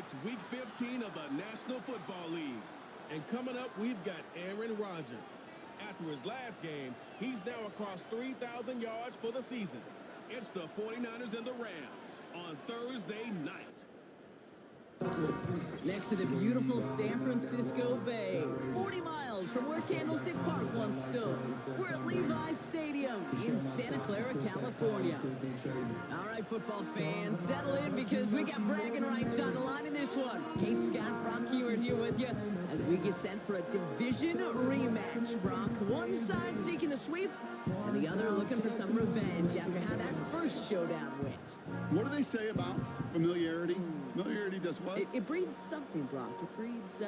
It's Week 15 of the National Football League. And coming up, we've got Aaron Rodgers. After his last game, he's now across 3,000 yards for the season. It's the 49ers and the Rams on Thursday night. Next to the beautiful San Francisco Bay, 40 miles from where Candlestick Park once stood. We're at Levi's Stadium in Santa Clara, California. All right, football fans, settle in because we got bragging rights on the line in this one. Kate Scott, Brock Heward here with you as we get set for a division rematch. Brock, one side seeking the sweep and the other looking for some revenge after how that first showdown went. What do they say about familiarity? Familiarity does what? It breeds something, Brock. It breeds,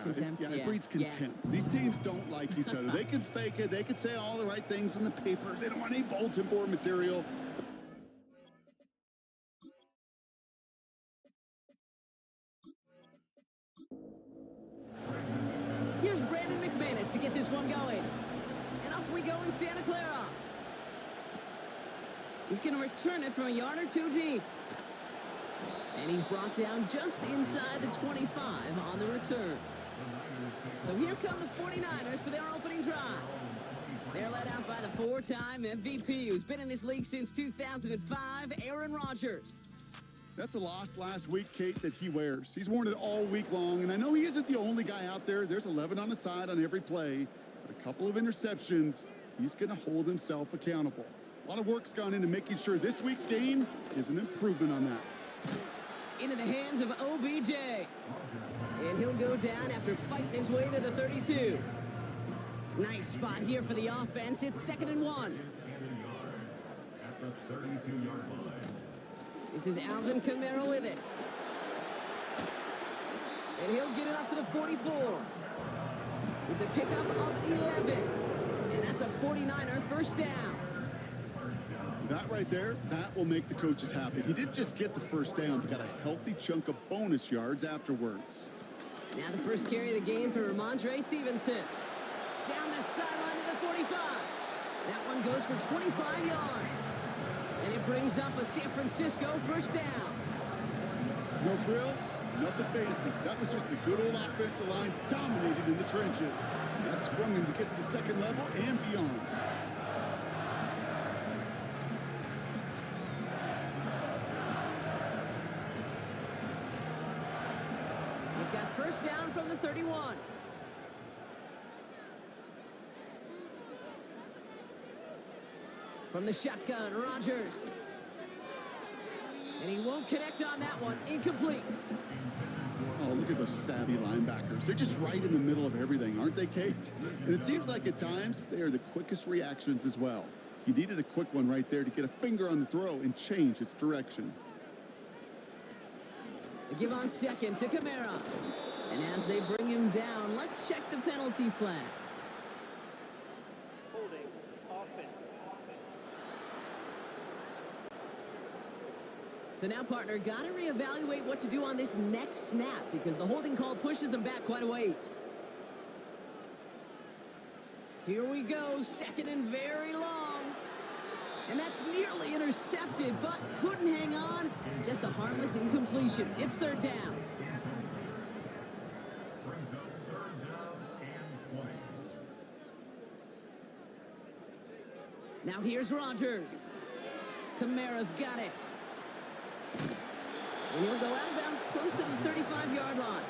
contempt. It breeds contempt. Yeah. These teams don't like each other. They can fake it. They can say all the right things in the papers. They don't want any bulletin board material. Here's Brandon McManus to get this one going. And off we go in Santa Clara. He's going to return it from a yard or two deep. And he's brought down just inside the 25 on the return. So here come the 49ers for their opening drive. They're led out by the four-time MVP who's been in this league since 2005, Aaron Rodgers. That's a loss last week, Kate, that he wears. He's worn it all week long, and I know he isn't the only guy out there. There's 11 on the side on every play, but a couple of interceptions. He's going to hold himself accountable. A lot of work's gone into making sure this week's game is an improvement on that. Into the hands of OBJ. And he'll go down after fighting his way to the 32. Nice spot here for the offense. It's 2nd and 1. This is Alvin Kamara with it. And he'll get it up to the 44. It's a pickup of 11. And that's a 49er first down. That right there, that will make the coaches happy. He didn't just get the first down, but got a healthy chunk of bonus yards afterwards. Now the first carry of the game for Ramondre Stevenson. Down the sideline to the 45. That one goes for 25 yards. And it brings up a San Francisco first down. No frills, nothing fancy. That was just a good old offensive line dominated in the trenches. And that sprung him to get to the second level and beyond. Got first down from the 31. From the shotgun, Rodgers. And he won't connect on that one. Incomplete. Oh, look at those savvy linebackers. They're just right in the middle of everything, aren't they, Kate? And it seems like at times they are the quickest reactions as well. He needed a quick one right there to get a finger on the throw and change its direction. They give on second to Kamara. And as they bring him down, let's check the penalty flag. Holding offense. So now, partner, got to reevaluate what to do on this next snap because the holding call pushes him back quite a ways. Here we go, 2nd and very long. And that's nearly intercepted, but couldn't hang on. Just a harmless incompletion. It's 3rd down. Now here's Rodgers. Kamara's got it. And he'll go out of bounds close to the 35-yard line.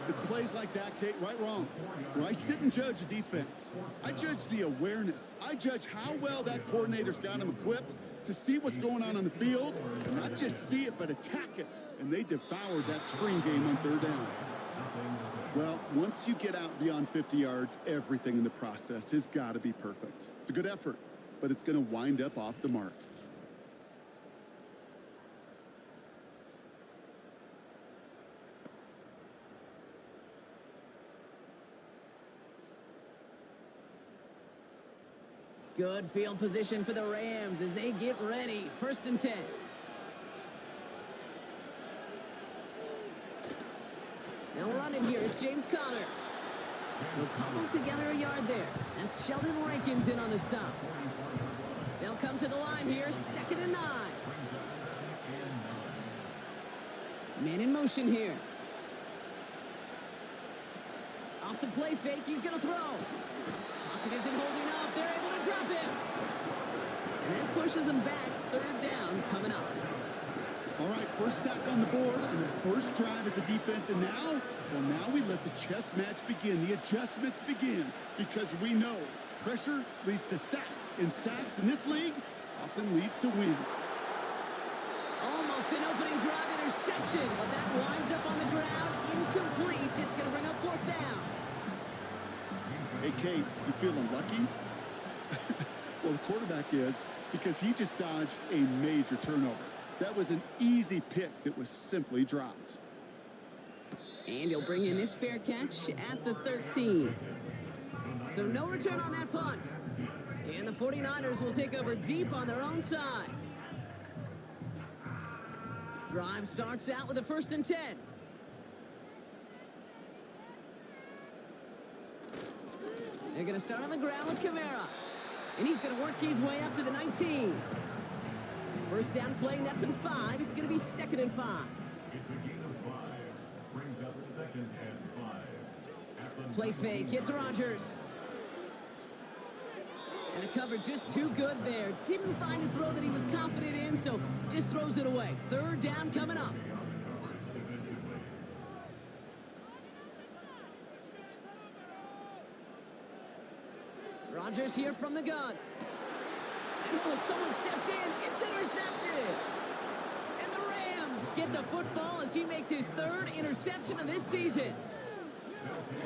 It's plays like that, Kate, right wrong. Where I sit and judge a defense. I judge the awareness. I judge how well that coordinator's got him equipped to see what's going on the field, and not just see it, but attack it. And they devoured that screen game on 3rd down. Well, once you get out beyond 50 yards, everything in the process has got to be perfect. It's a good effort, but it's going to wind up off the mark. Good field position for the Rams as they get ready. 1st and 10. Now running here, it's James Conner. He'll cobble together a yard there. That's Sheldon Rankins in on the stop. They'll come to the line here, 2nd and 9. Man in motion here. Off the play fake, he's going to throw. Pocket isn't holding up. They're able to drop him. And that pushes them back. Third down coming up. All right, first sack on the board, and the first drive as a defense, and now, well, now we let the chess match begin, the adjustments begin, because we know pressure leads to sacks, and sacks in this league often leads to wins. Almost an opening drive interception, but that winds up on the ground, incomplete. It's going to bring up fourth down. Hey, Kate, you feeling lucky? Well, the quarterback is, because he just dodged a major turnover. That was an easy pick that was simply dropped. And he'll bring in this fair catch at the 13. So no return on that punt. And the 49ers will take over deep on their own side. Drive starts out with a 1st and 10. They're going to start on the ground with Kamara. And he's going to work his way up to the 19. First down play, nets him 5. It's going to be 2nd and 5. It's a gain of 5. Brings up 2nd and 5. Play fake, it's Rodgers. And the cover just too good there. Didn't find a throw that he was confident in, so just throws it away. Third down coming up. Rodgers here from the gun. And oh, someone stepped in. It's intercepted. And the Rams get the football as he makes his 3rd interception of this season.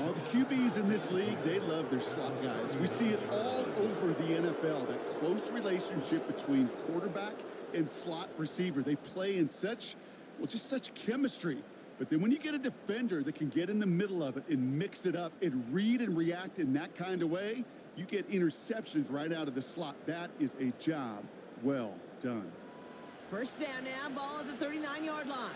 All the QBs in this league, they love their slot guys. We see it all over the NFL, that close relationship between quarterback and slot receiver. They play in such, well, just such chemistry. But then when you get a defender that can get in the middle of it and mix it up and read and react in that kind of way, you get interceptions right out of the slot. That is a job well done. First down now, ball at the 39-yard line.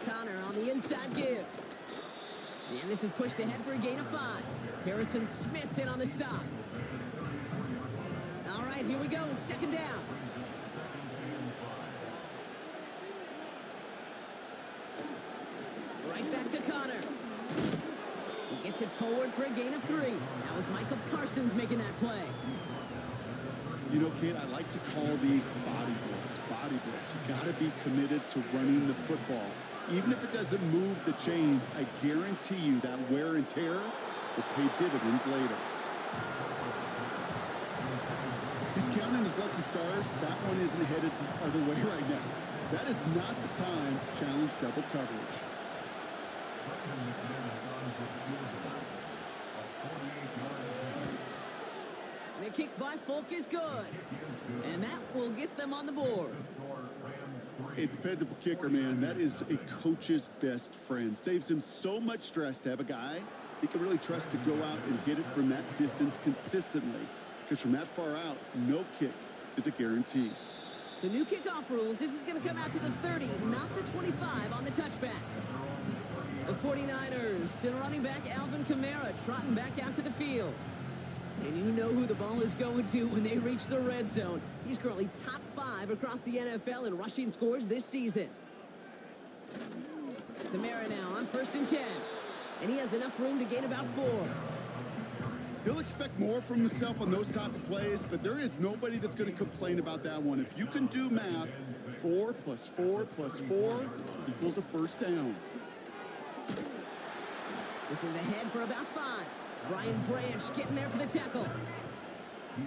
Connor on the inside give. And this is pushed ahead for a gain of 5. Harrison Smith in on the stop. All right, here we go. 2nd down. Right back to Connor. He gets it forward for a gain of 3. That was Michael Parsons making that play. You know, Kate, I like to call these body blows. Body blows. You got to be committed to running the football. Even if it doesn't move the chains, I guarantee you that wear and tear will pay dividends later. He's counting his lucky stars. That one isn't headed the other way right now. That is not the time to challenge double coverage. The kick by Folk is good. And that will get them on the board. A dependable kicker, man. That is a coach's best friend. Saves him so much stress to have a guy he can really trust to go out and hit it from that distance consistently. Because from that far out, no kick is a guarantee. So new kickoff rules. This is going to come out to the 30, not the 25 on the touchback. The 49ers send running back Alvin Kamara trotting back out to the field. And you know who the ball is going to when they reach the red zone. He's currently top 5 across the NFL in rushing scores this season. Kamara now on 1st and 10. And he has enough room to gain about 4. He'll expect more from himself on those type of plays, but there is nobody that's going to complain about that one. If you can do math, 4 plus 4 plus 4 equals a first down. This is ahead for about 5. Brian Branch getting there for the tackle.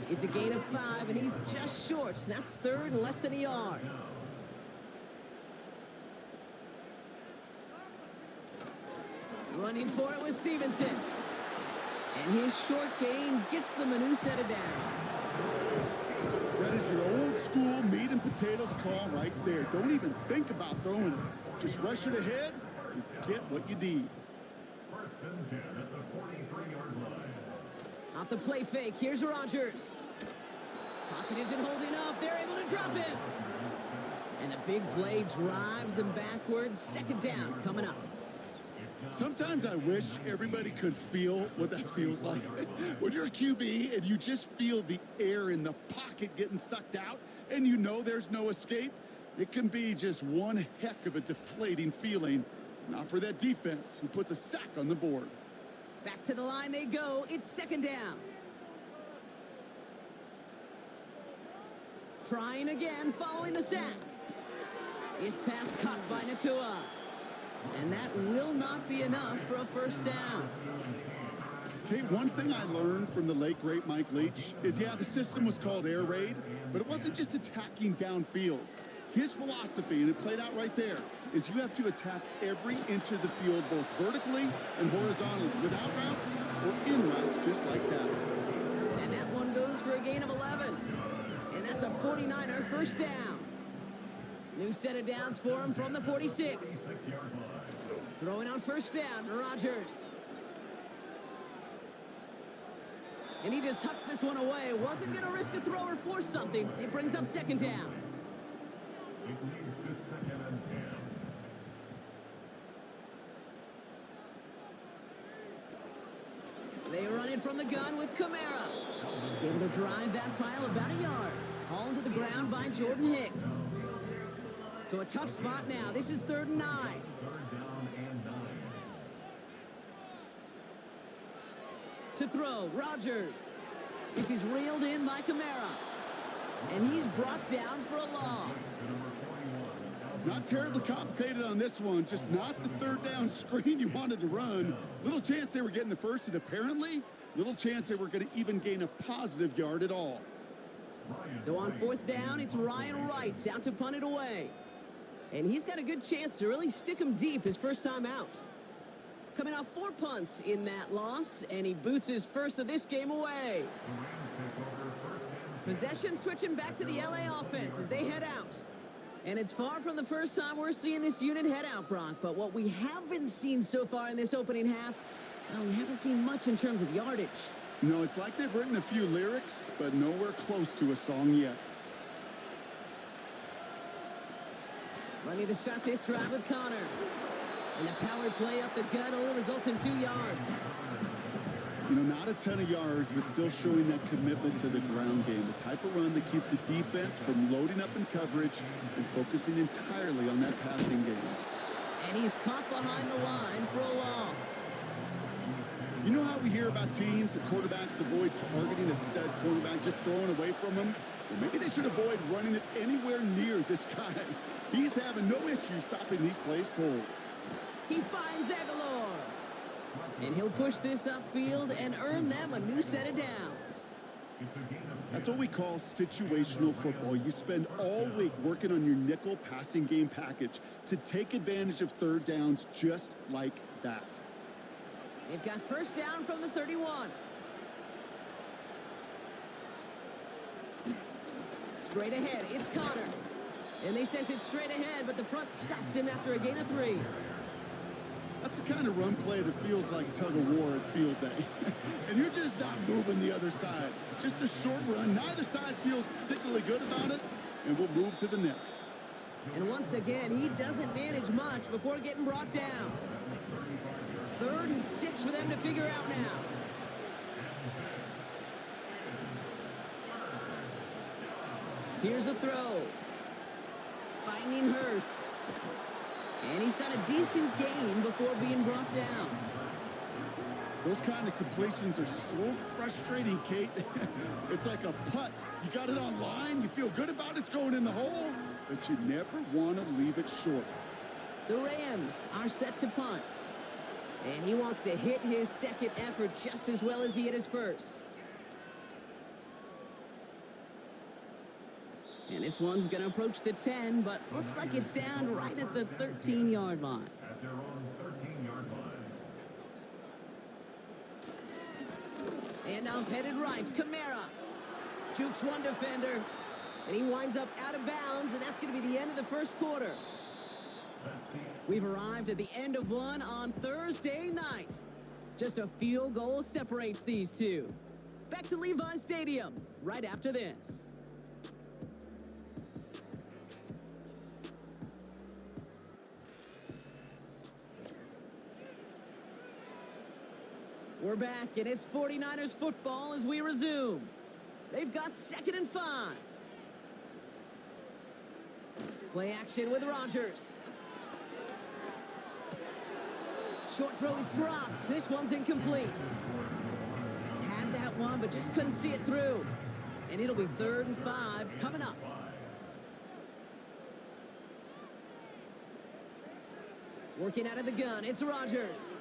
It's a gain of 5, and he's just short. So that's 3rd and less than a yard. Running for it was Stevenson. And his short gain gets them a new set of downs. That is your old school meat and potatoes call right there. Don't even think about throwing it. Just rush it ahead and get what you need. Off the play fake, here's Rodgers. Pocket isn't holding up. They're able to drop him. And the big play drives them backwards. 2nd down coming up. Sometimes I wish everybody could feel what that feels like. When you're a QB and you just feel the air in the pocket getting sucked out, and you know there's no escape, it can be just one heck of a deflating feeling. Not for that defense who puts a sack on the board. Back to the line they go. It's second down. Trying again following the sack. His pass caught by Nakua. And that will not be enough for a first down. Okay, one thing I learned from the late, great Mike Leach is, yeah, the system was called air raid, but it wasn't just attacking downfield. His philosophy, and it played out right there, is you have to attack every inch of the field, both vertically and horizontally, without routes or in routes, just like that. And that one goes for a gain of 11. And that's a 49er first down. New set of downs for him from the 46. Throwing on first down, Rodgers. And he just hucks this one away. Wasn't going to risk a throw or force something. It brings up second down. It leads to 2nd and 10. They run it from the gun with Kamara. He's able to drive that pile about a yard. Hauled to the ground by Jordan Hicks. So a tough spot now. This is 3rd and 9. 3rd down and 9. To throw, Rodgers. This is reeled in by Kamara. And he's brought down for a loss. Not terribly complicated on this one, just not the 3rd down screen you wanted to run. Little chance they were getting the first, and apparently, little chance they were going to even gain a positive yard at all. So on 4th down, it's Ryan Wright out to punt it away. And he's got a good chance to really stick him deep his first time out. Coming off 4 punts in that loss, and he boots his first of this game away. Possession switching back to the LA offense as they head out. And it's far from the first time we're seeing this unit head out, Brock. But what we haven't seen so far in this opening half, well, we haven't seen much in terms of yardage. No, it's like they've written a few lyrics, but nowhere close to a song yet. Ready to start this drive with Connor. And the power play up the gut only results in 2 yards. You know, not a ton of yards, but still showing that commitment to the ground game. The type of run that keeps the defense from loading up in coverage and focusing entirely on that passing game. And he's caught behind the line for a loss. You know how we hear about teams that quarterbacks avoid targeting a stud quarterback, just throwing away from him? Well, maybe they should avoid running it anywhere near this guy. He's having no issue stopping these plays cold. He finds Aguilar. And he'll push this upfield and earn them a new set of downs. That's what we call situational football. You spend all week working on your nickel passing game package to take advantage of 3rd downs just like that. They've got first down from the 31. Straight ahead, it's Connor. And they sent it straight ahead, but the front stops him after a gain of 3. That's the kind of run play that feels like tug-of-war at field day. And you're just not moving the other side. Just a short run. Neither side feels particularly good about it, and we'll move to the next. And once again, he doesn't manage much before getting brought down. 3rd and 6 for them to figure out now. Here's a throw. Finding Hurst. And he's got a decent gain before being brought down. Those kind of completions are so frustrating, Kate. It's like a putt. You got it on line, you feel good about it's going in the hole, but you never want to leave it short. The Rams are set to punt. And he wants to hit his second effort just as well as he hit his first. And this one's going to approach the 10, but looks like it's down right at the 13-yard line. At their own 13-yard line. And off headed right, Kamara. Jukes one defender, and he winds up out of bounds, and that's going to be the end of the first quarter. We've arrived at the end of one on Thursday night. Just a field goal separates these two. Back to Levi's Stadium right after this. We're back, and it's 49ers football as we resume. They've got 2nd and 5. Play action with Rodgers. Short throw is dropped. This one's incomplete. Had that one, but just couldn't see it through. And it'll be 3rd and 5 coming up. Working out of the gun, it's Rodgers.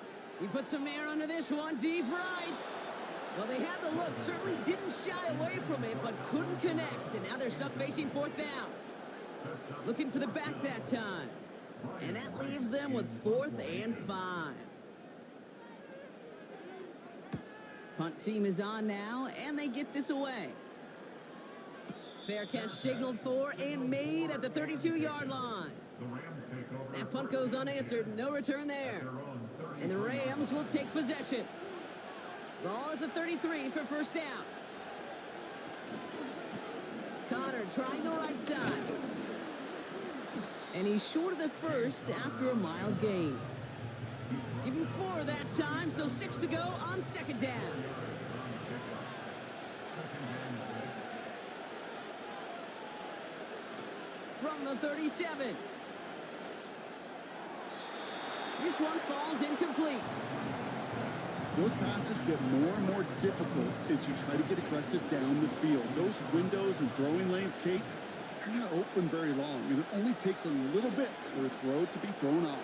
He puts some air under this one, deep right. Well, they had the look, certainly didn't shy away from it, but couldn't connect. And now they're stuck facing 4th down. Looking for the back that time. And that leaves them with 4th and 5. Punt team is on now, and they get this away. Fair catch signaled for and made at the 32-yard line. That punt goes unanswered, no return there. And the Rams will take possession. Ball at the 33 for 1st down. Connor trying the right side. And he's short of the first after a mild gain. Give him 4 that time, so 6 to go on 2nd down. From the 37. This one falls incomplete. Those passes get more and more difficult as you try to get aggressive down the field. Those windows and throwing lanes, Kate, they're not open very long, and it only takes a little bit for a throw to be thrown off.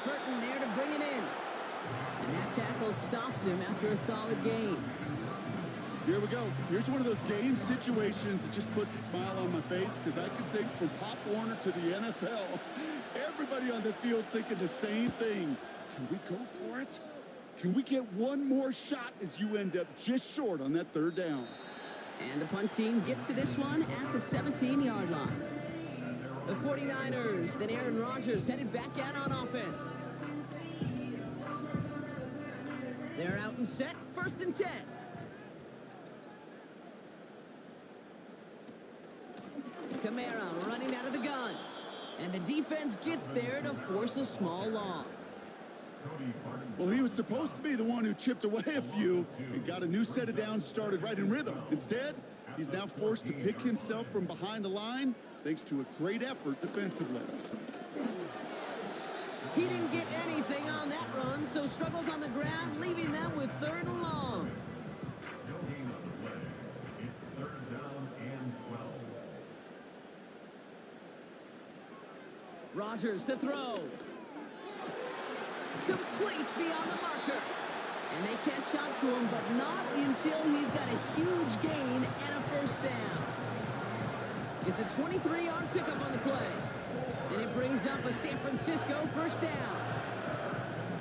Burton there to bring it in. And that tackle stops him after a solid gain. Here we go. Here's one of those game situations that just puts a smile on my face because I can think from Pop Warner to the NFL. Everybody on the field thinking the same thing. Can we go for it? Can we get one more shot as you end up just short on that 3rd down? And the punt team gets to this one at the 17-yard line. The 49ers and Aaron Rodgers headed back out on offense. They're out and set, 1st and 10. Kamara running out of the gun. And the defense gets there to force a small loss. Well, he was supposed to be the one who chipped away a few and got a new set of downs started right in rhythm. Instead, he's now forced to pick himself from behind the line thanks to a great effort defensively. He didn't get anything on that run, so struggles on the ground, leaving them with 3rd and long. No gain on the play. It's 3rd down and 12. Rodgers to throw. Complete beyond the marker. And they catch up to him, but not until he's got a huge gain and a 1st down. It's a 23-yard pickup on the play. And it brings up a San Francisco 1st down.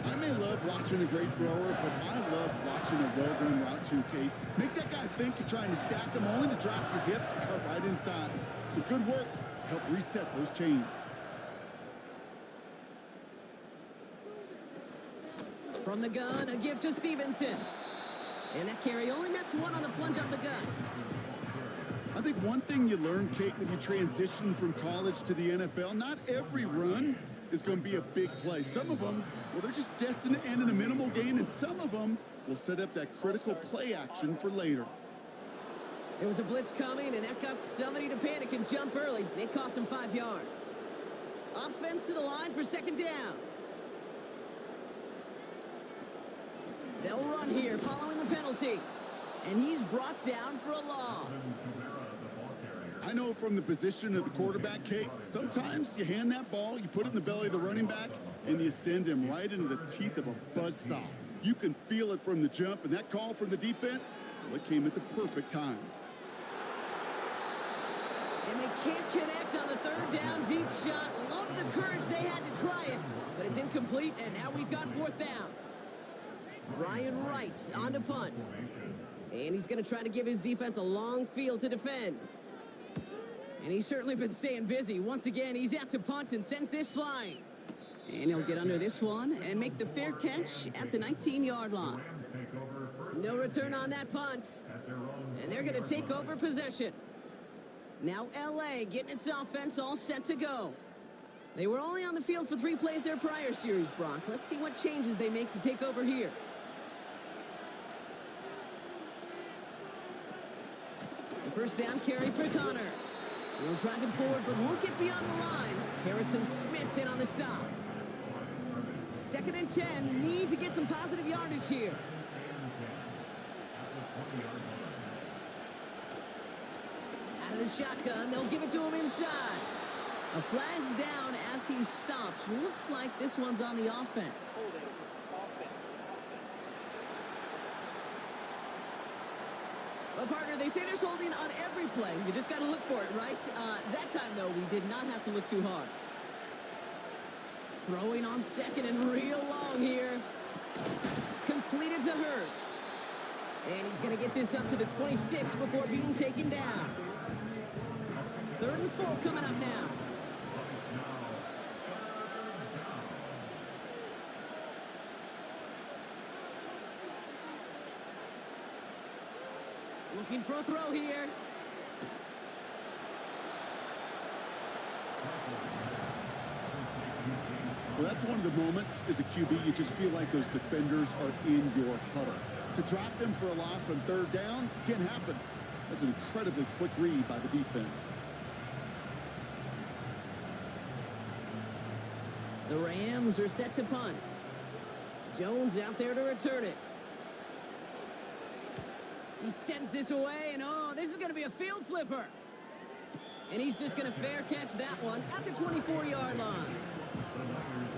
I may love watching a great thrower, but I love watching a well-done route too, Kate. Make that guy think you're trying to stack them only to drop your hips and cut right inside. Some good work to help reset those chains. From the gun, a give to Stevenson. And that carry only nets 1 on the plunge off the gut. I think one thing you learn, Kate, when you transition from college to the NFL, not every run is going to be a big play. Some of them, well, they're just destined to end in a minimal gain, and some of them will set up that critical play action for later. There was a blitz coming, and that got somebody to panic and jump early. It cost him 5 yards. Offense to the line for 2nd down. They'll run here following the penalty. And he's brought down for a loss. I know from the position of the quarterback, Kate, sometimes you hand that ball, you put it in the belly of the running back, and you send him right into the teeth of a buzzsaw. You can feel it from the jump, and that call from the defense, well, it came at the perfect time. And they can't connect on the 3rd down deep shot. Love the courage they had to try it, but it's incomplete, and now we've got 4th down. Ryan Wright on to punt. And he's going to try to give his defense a long field to defend. And he's certainly been staying busy. Once again, he's out to punt and sends this flying. And he'll get under this one and make the fair catch at the 19-yard line. No return on that punt. And they're going to take over possession. Now LA getting its offense all set to go. They were only on the field for 3 plays their prior series, Brock. Let's see what changes they make to take over here. The 1st down carry for Connor. He'll drive it forward, but won't get beyond the line. Harrison Smith in on the stop. 2nd and 10. Need to get some positive yardage here. Out of the shotgun, they'll give it to him inside. A flag's down as he stops. Looks like this one's on the offense. Well, partner, they say there's holding on every play. You just got to look for it, right? That time, though, we did not have to look too hard. Throwing on 2nd and real long here. Completed to Hurst. And he's going to get this up to the 26 before being taken down. 3rd and 4 coming up now. Looking for a throw here. Well, that's one of the moments as a QB you just feel like those defenders are in your huddle. To drop them for a loss on 3rd down can't happen. That's an incredibly quick read by the defense. The Rams are set to punt. Jones out there to return it. He sends this away, and oh, this is going to be a field flipper. And he's just going to fair catch that one at the 24-yard line.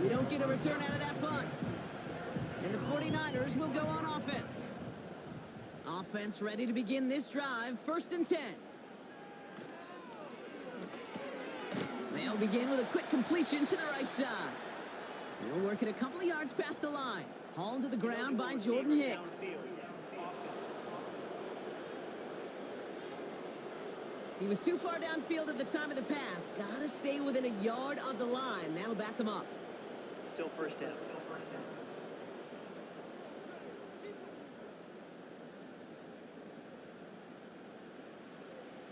We don't get a return out of that punt. And the 49ers will go on offense. Offense ready to begin this drive. 1st and 10. They'll begin with a quick completion to the right side. They'll work it a couple of yards past the line. Hauled to the ground by Jordan Hicks. He was too far downfield at the time of the pass. Gotta stay within a yard of the line. That'll back him up. Still 1st down.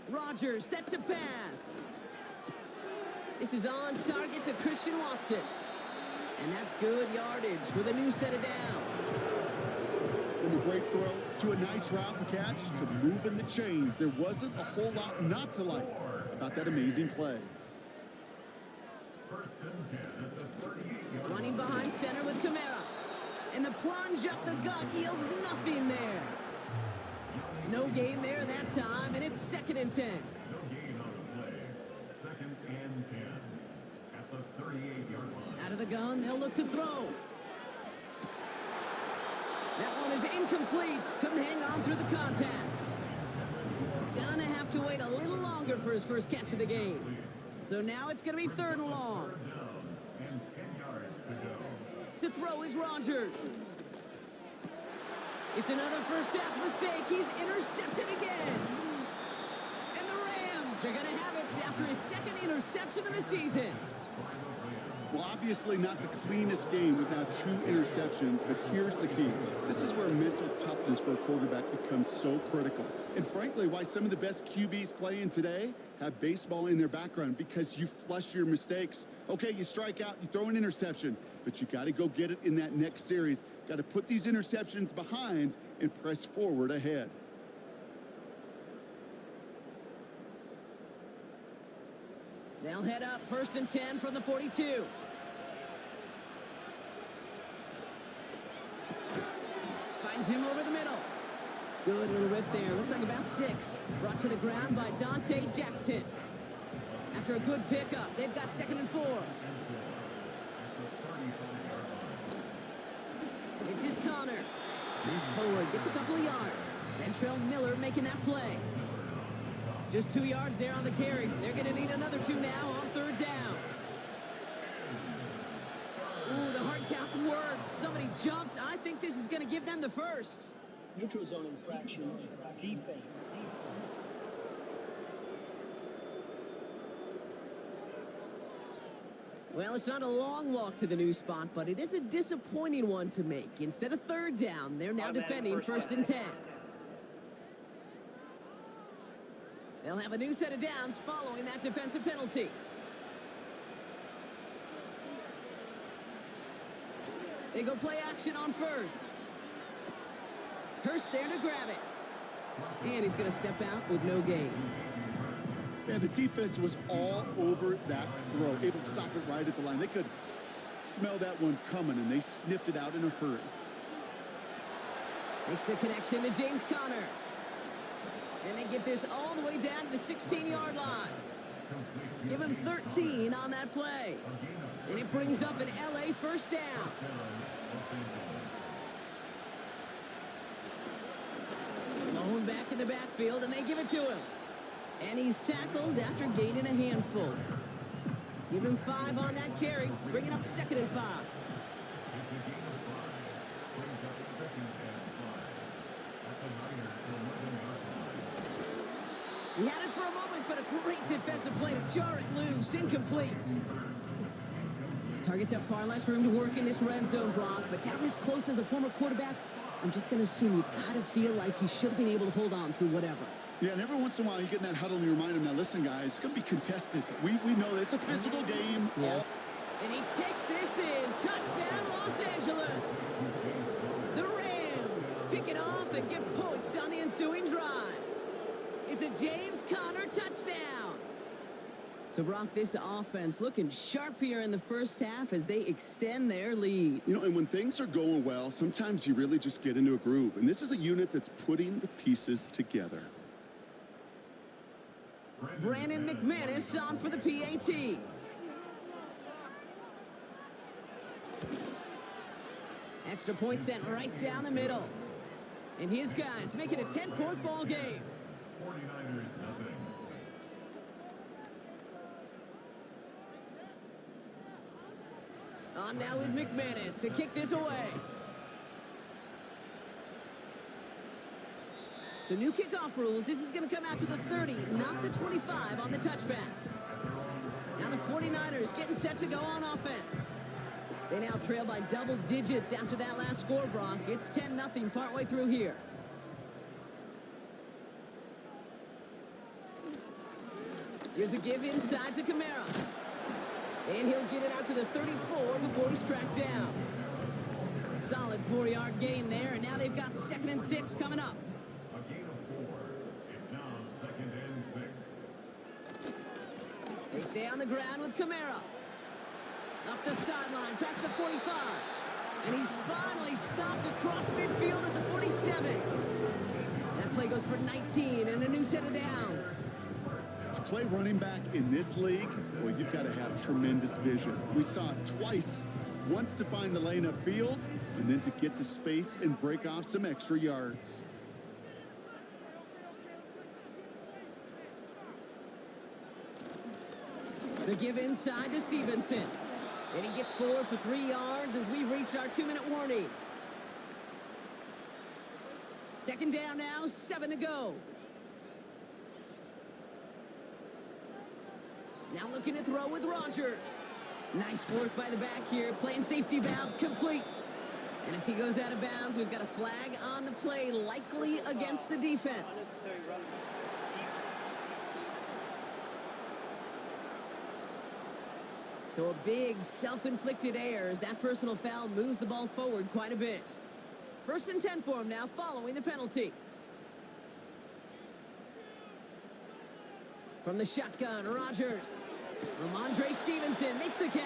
Rodgers set to pass. This is on target to Christian Watson. And that's good yardage with a new set of downs. From a great throw to a nice route and catch to moving the chains, there wasn't a whole lot not to like about that amazing play. Running behind center with Kamara. And the plunge up the gut yields nothing there. No gain there that time, and it's 2nd and 10. No gain on the play. 2nd and 10 at the 38-yard line. Out of the gun, they'll look to throw. That one is incomplete. Couldn't hang on through the contact. Gonna have to wait a little longer for his first catch of the game. So now it's gonna be 3rd and long. And 10 yards to go. To throw is Rodgers. It's another first half mistake. He's intercepted again. And the Rams are gonna have it after his 2nd interception of the season. Well, obviously not the cleanest game with now 2 interceptions, but here's the key. This is where mental toughness for a quarterback becomes so critical. And frankly, why some of the best QBs playing today have baseball in their background, because you flush your mistakes. Okay, you strike out, you throw an interception, but you got to go get it in that next series. Got to put these interceptions behind and press forward ahead. They'll head up 1st and 10 from the 42. Finds him over the middle. Good little rip there. Looks like about 6. Brought to the ground by Dante Jackson. After a good pickup, they've got 2nd and 4. This is Connor. He's forward, gets a couple of yards. Ventrell Miller making that play. Just 2 yards there on the carry. They're going to need another 2 now on 3rd down. Ooh, the hard count worked. Somebody jumped. I think this is going to give them the first. Neutral zone infraction. Defense. Well, it's not a long walk to the new spot, but it is a disappointing one to make. Instead of 3rd down, they're now defending 1st and 10. They'll have a new set of downs following that defensive penalty. They go play action on 1st. Hurst there to grab it. And he's going to step out with no gain. And the defense was all over that throw, able to stop it right at the line. They could smell that one coming, and they sniffed it out in a hurry. Makes the connection to James Conner. And they get this all the way down to the 16-yard line. Give him 13 on that play. And it brings up an LA first down. Lone back in the backfield, and they give it to him. And he's tackled after gaining a handful. Give him 5 on that carry, bringing up 2nd and 5. He had it for a moment, but a great defensive play to jar it loose. Incomplete. Targets have far less room to work in this red zone, Brock, but down this close as a former quarterback, I'm just going to assume you got to feel like he should have been able to hold on through whatever. Yeah, and every once in a while you get in that huddle and you remind him, now listen, guys, it's going to be contested. We know this. It's a physical game. Yeah. And he takes this in. Touchdown, Los Angeles. The Rams pick it off and get points on the ensuing drive. It's a James Conner touchdown. So, Brock, this offense looking sharp here in the first half as they extend their lead. You know, and when things are going well, sometimes you really just get into a groove. And this is a unit that's putting the pieces together. Brandon McManus on for the PAT. Extra point sent right down the middle. And his guys make it a 10-point ball game. 49ers nothing. On now is McManus to kick this away. So new kickoff rules. This is going to come out to the 30, not the 25 on the touchback. Now the 49ers getting set to go on offense. They now trail by double digits after that last score, Brock. It's 10-0 partway through here. Here's a give inside to Kamara. And he'll get it out to the 34 before he's tracked down. Solid 4-yard gain there, and now they've got 2nd and 6 coming up. A gain of 4. It's now 2nd and 6. They stay on the ground with Kamara. Up the sideline, past the 45. And he's finally stopped across midfield at the 47. That play goes for 19 and a new set of downs. To play running back in this league, well, you've got to have tremendous vision. We saw it twice. Once to find the lane upfield, and then to get to space and break off some extra yards. The give inside to Stevenson. And he gets forward for 3 yards as we reach our 2-minute warning. 2nd down now, 7 to go. Now looking to throw with Rodgers. Nice work by the back here, playing safety valve complete. And as he goes out of bounds, we've got a flag on the play, likely against the defense. So a big self-inflicted error as that personal foul moves the ball forward quite a bit. 1st and 10 for him now following the penalty. From the shotgun, Rodgers. Ramondre Stevenson makes the catch.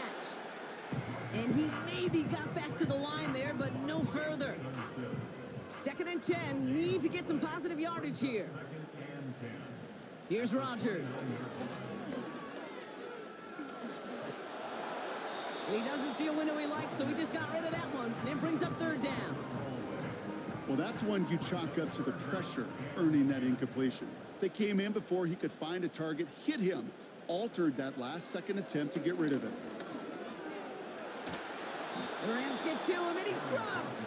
And he maybe got back to the line there, but no further. 2nd and 10, need to get some positive yardage here. Here's Rodgers. And he doesn't see a window he likes, so he just got rid of that one. And brings up 3rd down. Well, that's one you chalk up to the pressure, earning that incompletion. They came in before he could find a target, hit him, altered that last second attempt to get rid of it. The Rams get to him, and he's dropped.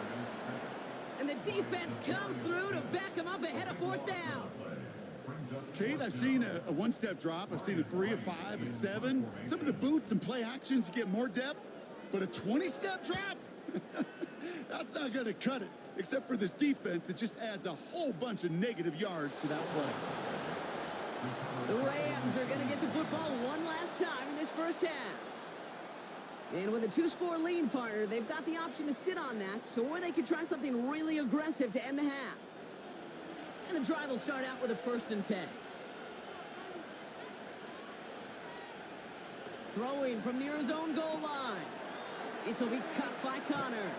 And the defense comes through to back him up ahead of 4th down. Kate, I've seen a one-step drop. I've seen a 3, a 5, a 7. Some of the boots and play actions get more depth, but a 20-step drop? That's not going to cut it. Except for this defense, it just adds a whole bunch of negative yards to that play. The Rams are going to get the football one last time in this first half. And with a 2-score lead, partner, they've got the option to sit on that, or they could try something really aggressive to end the half. And the drive will start out with a 1st and 10. Throwing from near his own goal line. This will be cut by Connor.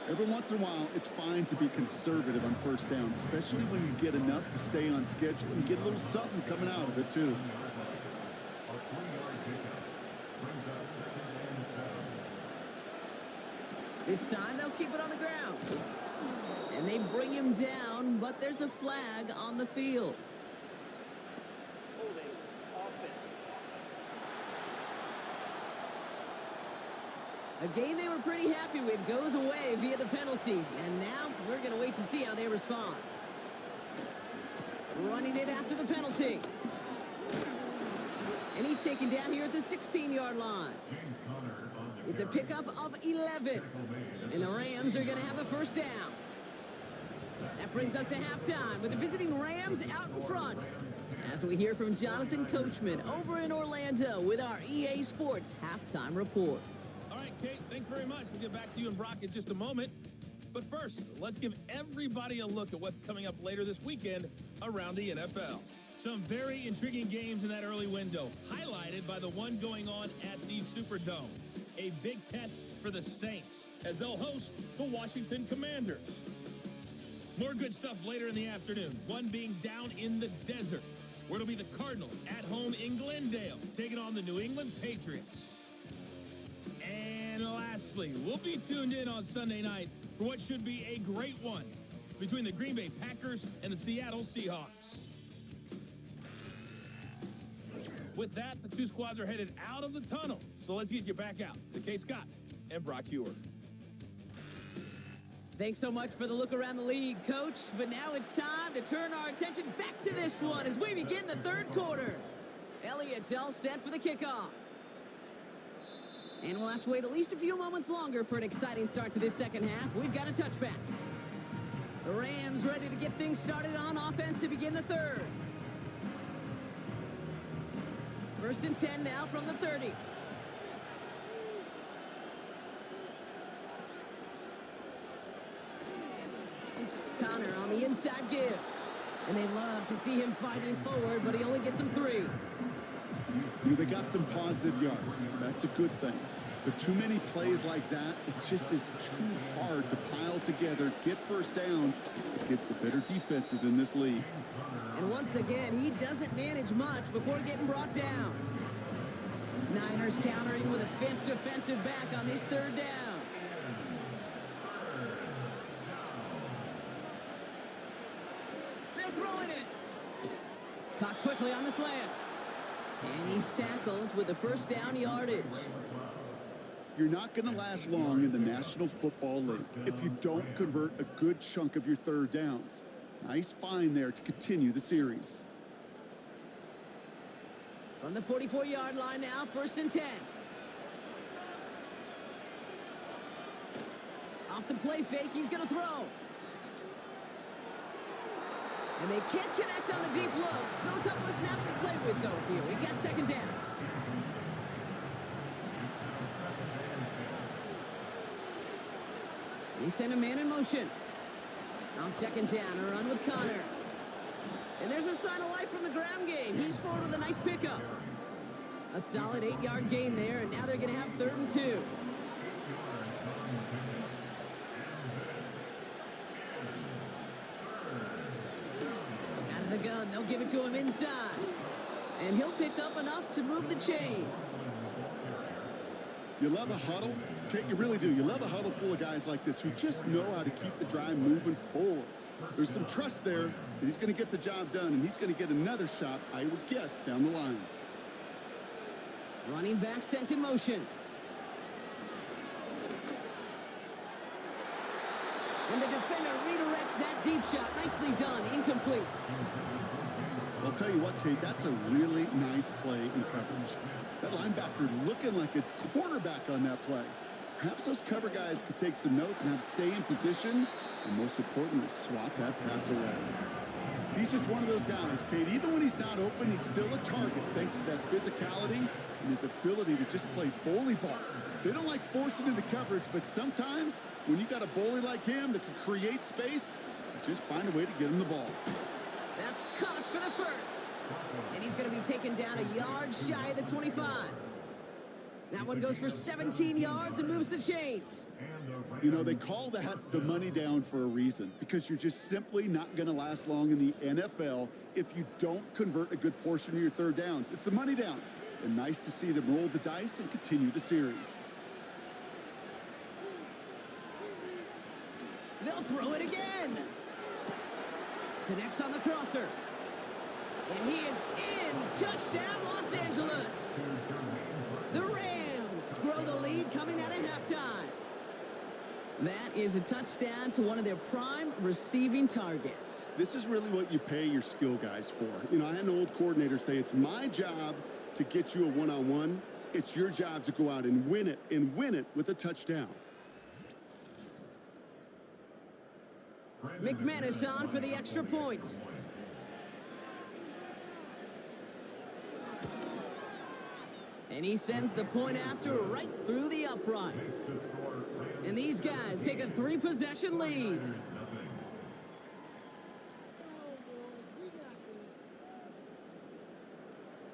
Every once in a while, it's fine to be conservative on first down, especially when you get enough to stay on schedule and get a little something coming out of it, too. This time, they'll keep it on the ground. And they bring him down, but there's a flag on the field. Holding. Offense. A game they were pretty happy with goes away via the penalty. And now we're going to wait to see how they respond. Running it after the penalty. And he's taken down here at the 16-yard line. It's a pickup of 11. And the Rams are going to have a first down. That brings us to halftime with the visiting Rams out in front. As we hear from Jonathan Coachman over in Orlando with our EA Sports halftime report. All right, Kate, thanks very much. We'll get back to you and Brock in just a moment. But first, let's give everybody a look at what's coming up later this weekend around the NFL. Some very intriguing games in that early window, highlighted by the one going on at the Superdome. A big test for the Saints as they'll host the Washington Commanders. More good stuff later in the afternoon, one being down in the desert, where it'll be the Cardinals at home in Glendale, taking on the New England Patriots. And lastly, we'll be tuned in on Sunday night for what should be a great one between the Green Bay Packers and the Seattle Seahawks. With that, the two squads are headed out of the tunnel. So let's get you back out to Kay Scott and Brock Ewer. Thanks so much for the look around the league, Coach. But now it's time to turn our attention back to this one as we begin the third quarter. Elliott's all set for the kickoff. And we'll have to wait at least a few moments longer for an exciting start to this second half. We've got a touchback. The Rams ready to get things started on offense to begin the third. First and 10 now from the 30. Connor on the inside give. And they love to see him fighting forward, but he only gets them 3. They got some positive yards. That's a good thing. But too many plays like that, it just is too hard to pile together, get first downs against the better defenses in this league. And once again, he doesn't manage much before getting brought down. Niners countering with a 5th defensive back on this third down. They're throwing it. Caught quickly on the slant. And he's tackled with the first down yardage. You're not going to last long in the National Football League if you don't convert a good chunk of your third downs. Nice find there to continue the series. From the 44-yard line now, first and 10. Off the play fake, he's going to throw. And they can't connect on the deep look. Still a couple of snaps to play with, though, here. We've got second down. He sent a man in motion. On second down, a run with Connor. And there's a sign of life from the ground game. He's forward with a nice pickup. A solid 8-yard gain there, and now they're going to have 3rd and 2. Out of the gun, they'll give it to him inside. And he'll pick up enough to move the chains. You love a huddle? Okay, you really do. You love a huddle full of guys like this who just know how to keep the drive moving forward. There's some trust there that he's going to get the job done, and he's going to get another shot, I would guess, down the line. Running back sent in motion. And the defender redirects that deep shot. Nicely done. Incomplete. I'll tell you what, Kate, that's a really nice play in coverage. That linebacker looking like a quarterback on that play. Perhaps those cover guys could take some notes and have to stay in position, and most importantly, swat that pass away. He's just one of those guys, Kate. Even when he's not open, he's still a target thanks to that physicality and his ability to just play bully ball. They don't like forcing into coverage, but sometimes when you got a bully like him that can create space, just find a way to get him the ball. That's caught for the first. And he's going to be taken down a yard shy of the 25. That one goes for 17 yards and moves the chains. You know, they call that the money down for a reason, because you're just simply not going to last long in the NFL if you don't convert a good portion of your third downs. It's the money down. And nice to see them roll the dice and continue the series. They'll throw it again. Connects on the crosser. And he is in. Touchdown, Los Angeles. The Rams grow the lead coming out of halftime. That is a touchdown to one of their prime receiving targets. This is really what you pay your skill guys for. You know, I had an old coordinator say, it's my job to get you a one-on-one. It's your job to go out and win it with a touchdown. McManus on for the extra point. And he sends the point after right through the uprights. And these guys take a 3-possession lead.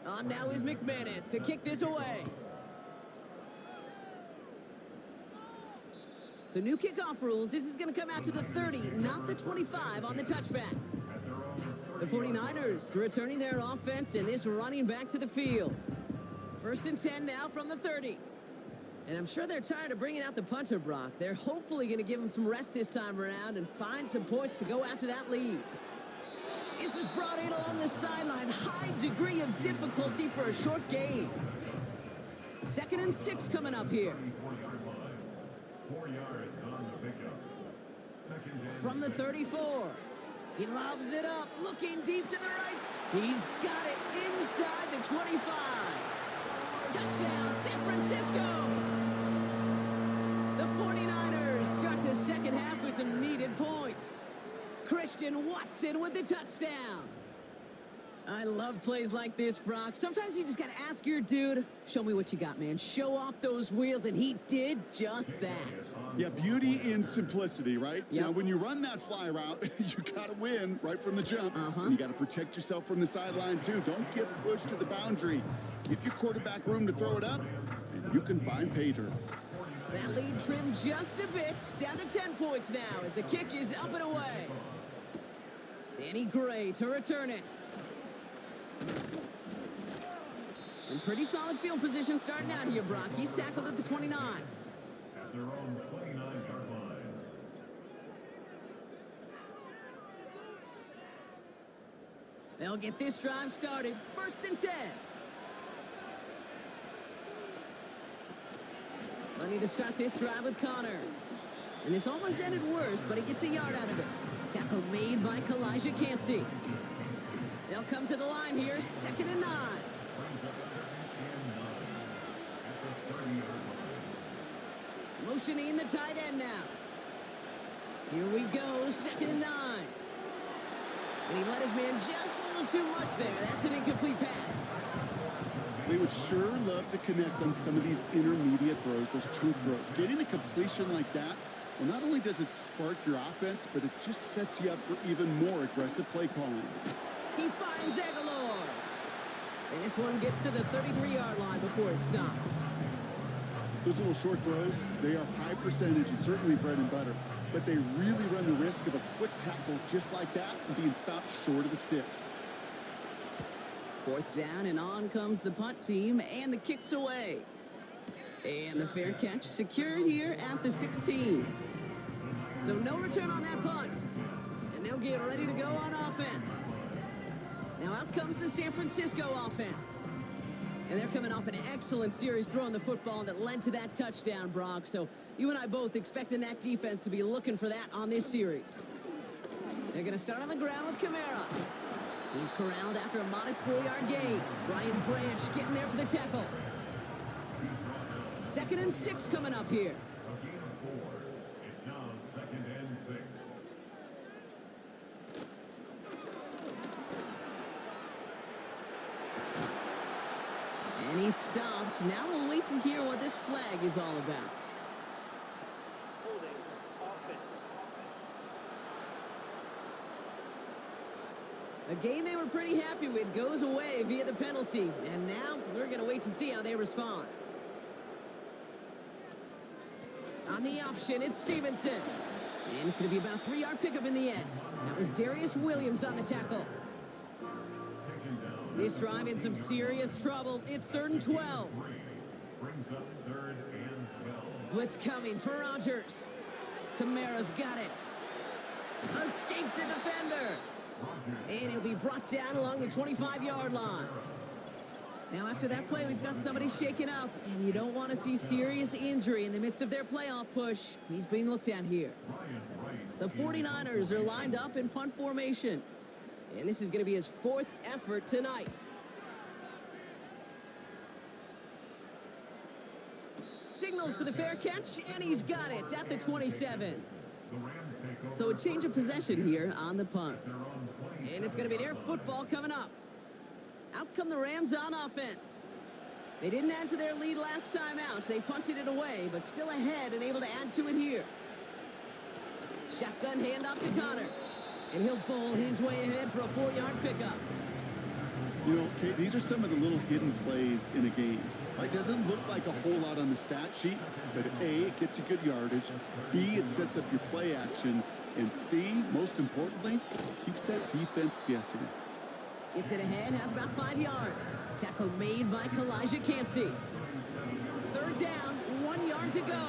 On now is McManus to kick this away. So new kickoff rules. This is going to come out to the 30, not the 25 on the touchback. The 49ers returning their offense and this running back to the field. 1st and 10 now from the 30. And I'm sure they're tired of bringing out the punter, Brock. They're hopefully going to give him some rest this time around and find some points to go after that lead. This is brought in along the sideline. High degree of difficulty for a short game. 2nd and 6 coming up here. 4 yards on the pickup. From the 34. He lobs it up, looking deep to the right. He's got it inside the 25. Touchdown, San Francisco. The 49ers start the second half with some needed points. Christian Watson with the touchdown. I love plays like this, Brock. Sometimes you just got to ask your dude, show me what you got, man. Show off those wheels, and he did just that. Yeah, beauty in simplicity, right? Yep. Now, when you run that fly route, you got to win right from the jump. And you got to protect yourself from the sideline, too. Don't get pushed to the boundary. Give your quarterback room to throw it up, and you can find pay dirt. That lead trimmed just a bit, down to 10 points now as the kick is up and away. Danny Gray to return it. And pretty solid field position starting out here, Brock. He's tackled at the 29. At their own 29-yard line. They'll get this drive started. 1st and 10. Ready to start this drive with Connor. And this almost ended worse, but he gets a yard out of it. Tackle made by Kalijah Cansey. They'll come to the line here, 2nd and 9. Motioning the tight end now. Here we go, 2nd and 9. And he let his man just a little too much there. That's an incomplete pass. They would sure love to connect on some of these intermediate throws, those chunk throws. Getting a completion like that, well, not only does it spark your offense, but it just sets you up for even more aggressive play calling. He finds Aguilar. And this one gets to the 33-yard line before it's stopped. Those little short throws, they are high percentage and certainly bread and butter. But they really run the risk of a quick tackle just like that and being stopped short of the sticks. 4th down, and on comes the punt team, and the kick's away. And the fair catch secured here at the 16. So no return on that punt. And they'll get ready to go on offense. Now out comes the San Francisco offense. And they're coming off an excellent series throwing the football that led to that touchdown, Brock. So you and I both expecting that defense to be looking for that on this series. They're going to start on the ground with Kamara. He's corralled after a modest 4-yard gain. Brian Branch getting there for the tackle. 2nd and 6 coming up here. A gain of 4. It's now 2nd and 6. And he's stopped. Now we'll wait to hear what this flag is all about. Holding offense. A game they were pretty happy with goes away via the penalty. And now we're going to wait to see how they respond. On the option, it's Stevenson. And it's going to be about a 3-yard pickup in the end. That was Darius Williams on the tackle. This drive in some serious trouble. It's 3rd and 12. Brings up 3rd and 12. Blitz coming for Rodgers. Kamara's got it. Escapes a defender. And he'll be brought down along the 25-yard line. Now, after that play, we've got somebody shaken up, and you don't want to see serious injury in the midst of their playoff push. He's being looked at here. The 49ers are lined up in punt formation, and this is going to be his 4th effort tonight. Signals for the fair catch, and he's got it at the 27. So a change of possession here on the punt. And it's going to be their football coming up. Out come the Rams on offense. They didn't add to their lead last time out. They punted it away, but still ahead and able to add to it here. Shotgun handoff to Connor. And he'll bowl his way ahead for a 4-yard pickup. You know, Kate, these are some of the little hidden plays in a game. It doesn't look like a whole lot on the stat sheet, but A, it gets you good yardage. B, it sets up your play action. And C, most importantly, keeps that defense guessing. Gets it ahead, has about 5 yards. Tackle made by Kalijah Cansey. 3rd down, 1 yard to go.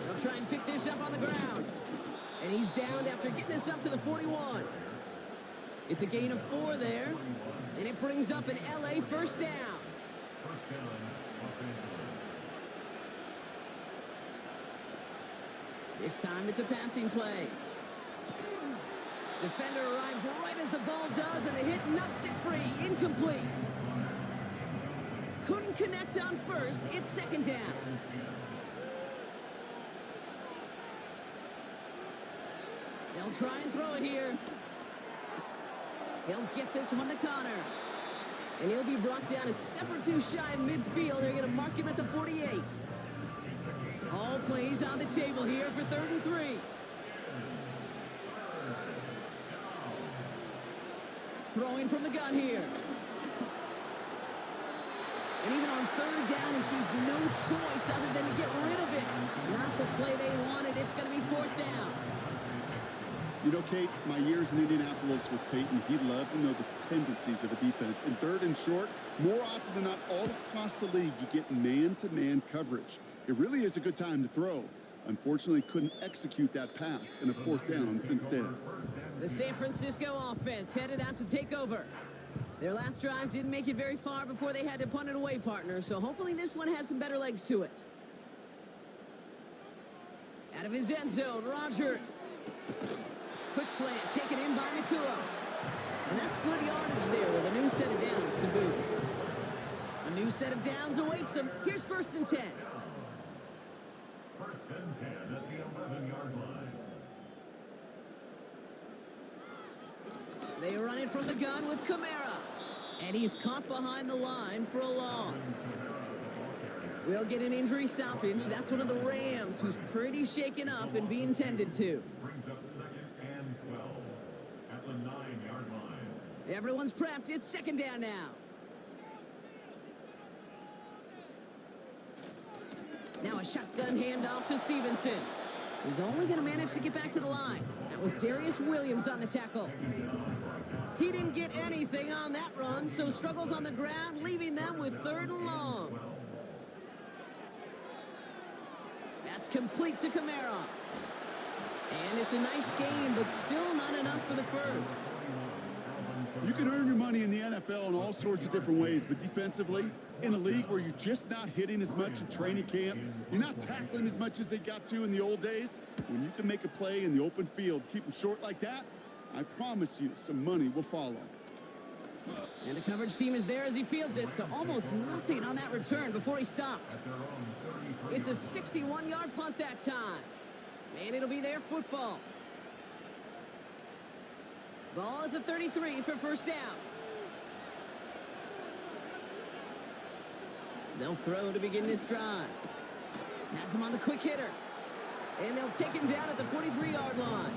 They'll try and pick this up on the ground. And he's down after getting this up to the 41. It's a gain of 4 there. And it brings up an LA first down. This time it's a passing play. Defender arrives right as the ball does, and the hit knocks it free. Incomplete. Couldn't connect on first. It's 2nd down. They'll try and throw it here. He'll get this one to Connor. And he'll be brought down a step or 2 shy of midfield. They're going to mark him at the 48. All plays on the table here for 3rd and 3. Throwing from the gun here. And even on 3rd down, he sees no choice other than to get rid of it. Not the play they wanted. It's going to be 4th down. You know, Kate, my years in Indianapolis with Peyton, he loved to know the tendencies of a defense. In 3rd and short, more often than not, all across the league, you get man-to-man coverage. It really is a good time to throw. Unfortunately, couldn't execute that pass in a 4th down instead. The San Francisco offense headed out to take over. Their last drive didn't make it very far before they had to punt it away, partner, so hopefully this one has some better legs to it. Out of his end zone, Rodgers. Quick slant taken in by Nakua. And that's good yardage there with a new set of downs to boot. A new set of downs awaits him. Here's 1st and 10. 1st and 10 at the 11-yard line. They run it from the gun with Kamara. And he's caught behind the line for a loss. We'll get an injury stoppage. That's one of the Rams who's pretty shaken up and being tended to. Brings up 2nd and 12 at the 9-yard line. Everyone's prepped. It's 2nd down now. Now a shotgun handoff to Stevenson. He's only going to manage to get back to the line. That was Darius Williams on the tackle. He didn't get anything on that run, so struggles on the ground, leaving them with 3rd and long. That's complete to Kamara. And it's a nice gain, but still not enough for the first. You can earn your money in the NFL in all sorts of different ways, but defensively, in a league where you're just not hitting as much in training camp, you're not tackling as much as they got to in the old days, when you can make a play in the open field, keep them short like that, I promise you some money will follow. And the coverage team is there as he fields it, so almost nothing on that return before he stopped. It's a 61-yard punt that time. And it'll be their football. Ball at the 33 for 1st down. They'll throw to begin this drive. Has him on the quick hitter. And they'll take him down at the 43-yard line.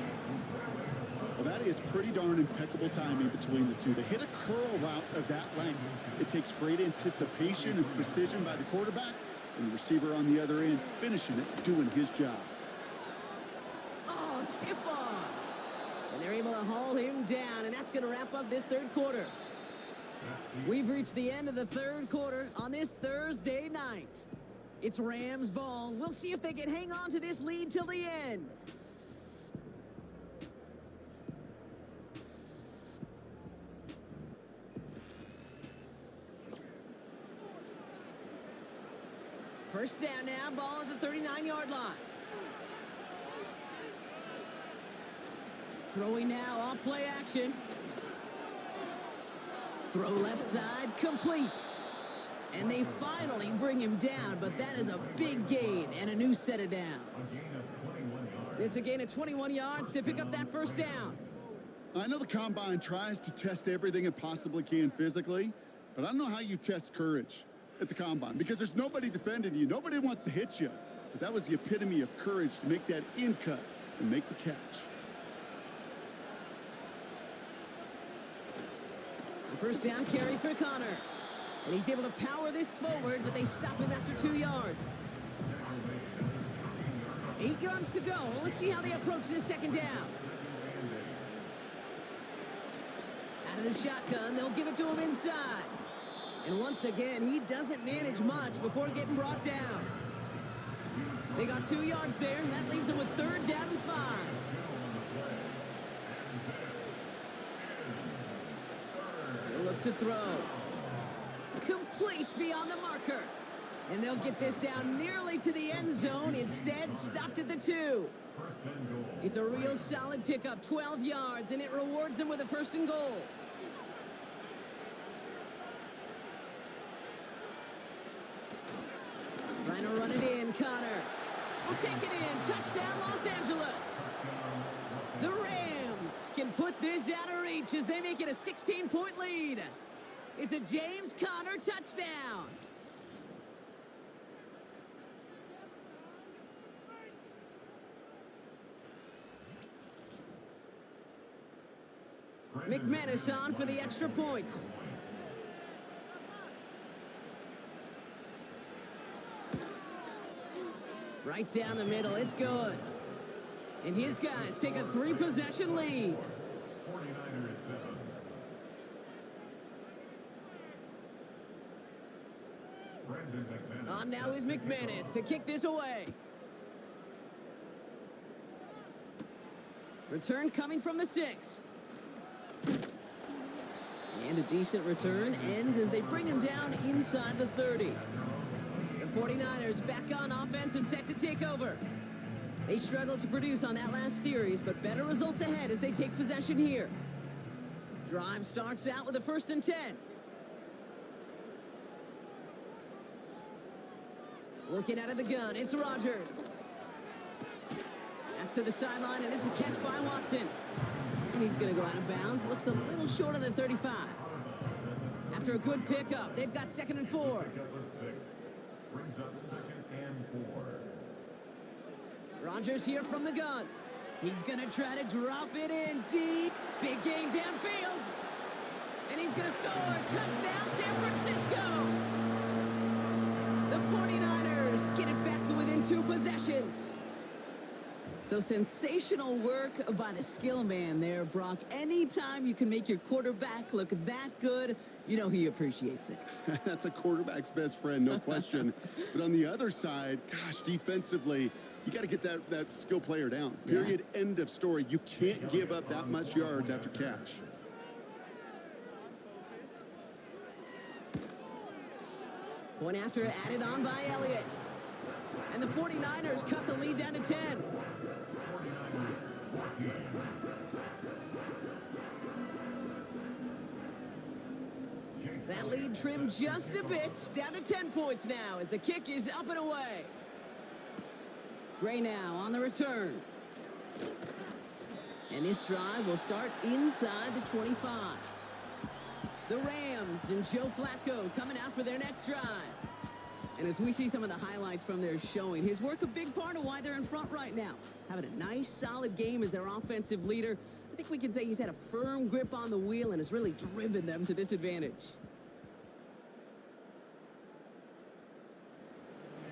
A Well, that is pretty darn impeccable timing between the two. To hit a curl route of that length, it takes great anticipation and precision by the quarterback, and the receiver on the other end finishing it, doing his job. Oh, stiff arm. And they're able to haul him down, and that's going to wrap up this third quarter. We've reached the end of the third quarter on this Thursday night. It's Rams ball. We'll see if they can hang on to this lead till the end. First down now, ball at the 39-yard line. Throwing now, off play action. Throw left side, complete. And they finally bring him down, but that is a big gain and a new set of downs. It's a gain of 21 yards to pick up that first down. I know the Combine tries to test everything it possibly can physically, but I don't know how you test courage at the Combine, because there's nobody defending you. Nobody wants to hit you. But that was the epitome of courage to make that in cut and make the catch. The first down carry for Connor. And he's able to power this forward, but they stop him after 2 yards. 8 yards to go. Let's see how they approach this second down. Out of the shotgun, they'll give it to him inside. And once again, he doesn't manage much before getting brought down. They got 2 yards there. That leaves them with third down and 5. They'll look to throw. Complete beyond the marker. And they'll get this down nearly to the end zone. Instead, stopped at the 2. It's a real solid pickup, 12 yards, and it rewards them with a first and goal. Trying to run it in, Connor. Will take it in. Touchdown, Los Angeles. The Rams can put this out of reach as they make it a 16-point lead. It's a James Conner touchdown. McManus on for the extra point. Right down the middle, it's good. And his guys take a 3-possession lead. 49ers 7. On now is McManus to kick this away. Return coming from the 6. And a decent return ends as they bring him down inside the 30. The 49ers back on offense and set to take over. They struggled to produce on that last series, but better results ahead as they take possession here. Drive starts out with a 1st and 10. Working out of the gun, it's Rodgers. That's to the sideline, and it's a catch by Watson. And he's going to go out of bounds. Looks a little short of the 35. After a good pickup, they've got 2nd and 4. Brings up 2nd and 4. Rodgers here from the gun. He's going to try to drop it in deep. Big gain downfield. And he's going to score. Touchdown, San Francisco. The 49ers get it back to within 2 possessions. So sensational work by the skill man there, Brock. Anytime you can make your quarterback look that good, you know he appreciates it. That's a quarterback's best friend, no question. But on the other side, gosh, defensively, you got to get that skill player down. Period. Yeah. End of story. You can't give up that much yards after catch. Point after added on by Elliott. And the 49ers cut the lead down to 10. That lead trimmed just a bit, down to 10 points now as the kick is up and away. Gray now on the return. And this drive will start inside the 25. The Rams and Joe Flacco coming out for their next drive. And as we see some of the highlights from their showing, his work a big part of why they're in front right now. Having a nice, solid game as their offensive leader. I think we can say he's had a firm grip on the wheel and has really driven them to this advantage.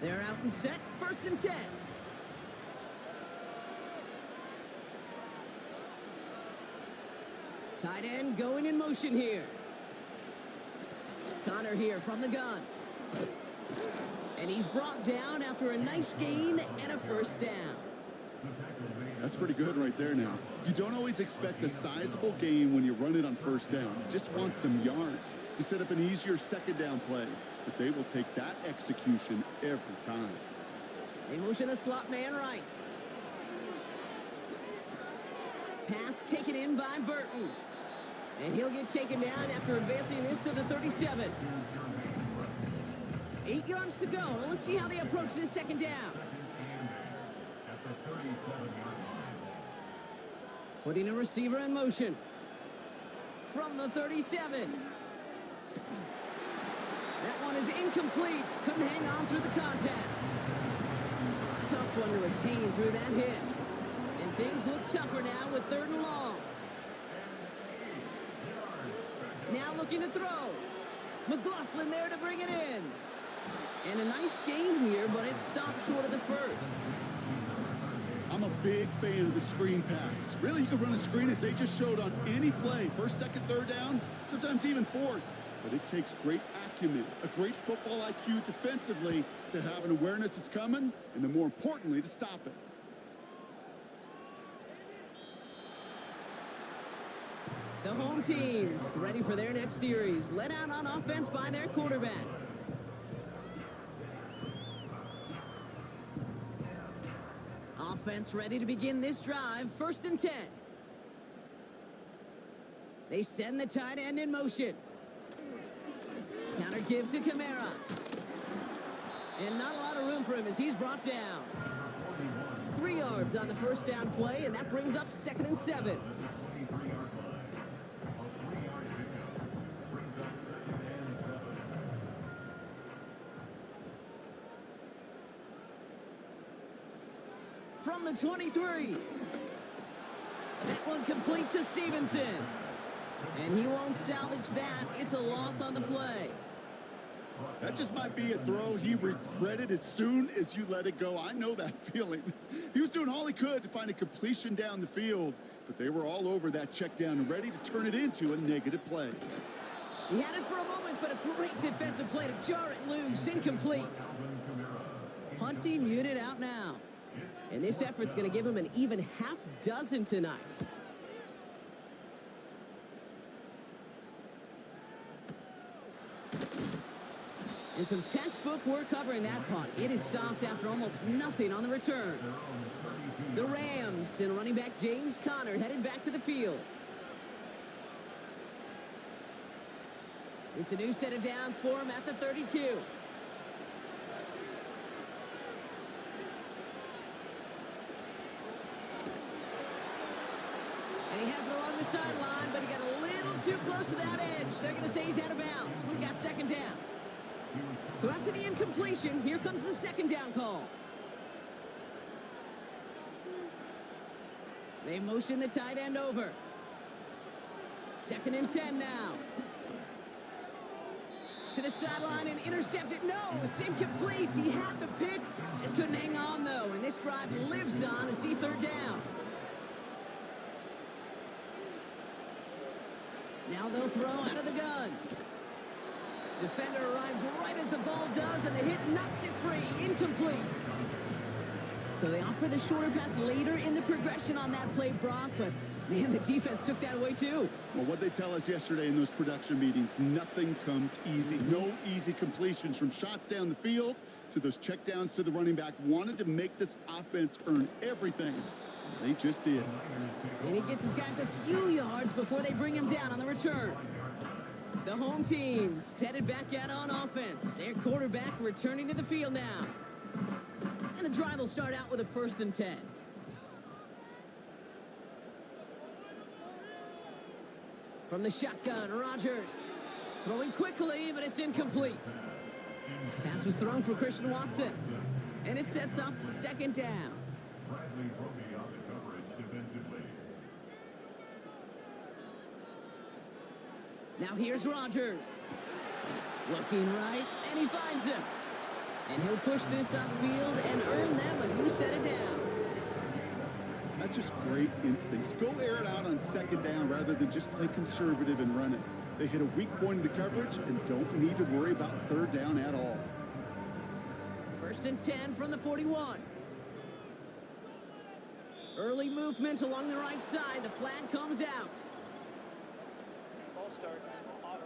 They're out and set, 1st and 10. Tight end going in motion here. Connor here from the gun. And he's brought down after a nice gain and a 1st down. That's pretty good right there now. You don't always expect a sizable gain when you run it on 1st down. You just want some yards to set up an easier 2nd down play. But they will take that execution every time. They motion the slot man right. Pass taken in by Burton. And he'll get taken down after advancing this to the 37. 8 yards to go. Let's see how they approach this 2nd down. Putting a receiver in motion. From the 37. That one is incomplete. Couldn't hang on through the contact. Tough one to retain through that hit. And things look tougher now with 3rd and long. Now looking to throw. McLaughlin there to bring it in. And a nice gain here, but it stopped short of the 1st. I'm a big fan of the screen pass. Really, you can run a screen as they just showed on any play. 1st, 2nd, 3rd down, sometimes even 4th. But it takes great acumen, a great football IQ defensively to have an awareness it's coming, and then more importantly, to stop it. The home teams ready for their next series, led out on offense by their quarterback. Offense ready to begin this drive, 1st and 10. They send the tight end in motion. Counter give to Kamara. And not a lot of room for him as he's brought down. 3 yards on the 1st down play, and that brings up 2nd and 7. From the 23. That one complete to Stevenson. And he won't salvage that. It's a loss on the play. That just might be a throw he regretted as soon as you let it go. I know that feeling. He was doing all he could to find a completion down the field, but they were all over that check down and ready to turn it into a negative play. He had it for a moment, but a great defensive play to jar it loose. Incomplete. Punting unit out now. And this effort's going to give him an even half dozen tonight. And some textbook work covering that punt. It is stopped after almost nothing on the return. The Rams and running back James Conner headed back to the field. It's a new set of downs for him at the 32. And he has it along the sideline, but he got a little too close to that edge. They're going to say he's out of bounds. We've got 2nd down. So after the incompletion, here comes the 2nd down call. They motion the tight end over. 2nd and 10 now. To the sideline and intercepted. No, it's incomplete. He had the pick. Just couldn't hang on, though. And this drive lives on to see 3rd down. Now they'll throw out of the gun. Defender arrives right as the ball does, and the hit knocks it free. Incomplete. So they opt for the shorter pass later in the progression on that play, Brock, but man, the defense took that away too. Well, what they tell us yesterday in those production meetings, nothing comes easy. No easy completions from shots down the field to those checkdowns to the running back. Wanted to make this offense earn everything. They just did. And he gets his guys a few yards before they bring him down on the return. The home team's headed back out on offense. Their quarterback returning to the field now. And the drive will start out with a 1st and 10. From the shotgun, Rodgers. Throwing quickly, but it's incomplete. Pass was thrown for Christian Watson. And it sets up 2nd down. Now here's Rodgers. Looking right, and he finds him. And he'll push this upfield and earn them a new set of downs. That's just great instincts. Go air it out on second down rather than just play conservative and run it. They hit a weak point in the coverage and don't need to worry about third down at all. 1st and 10 from the 41. Early movement along the right side. The flag comes out. Ball start. Offense.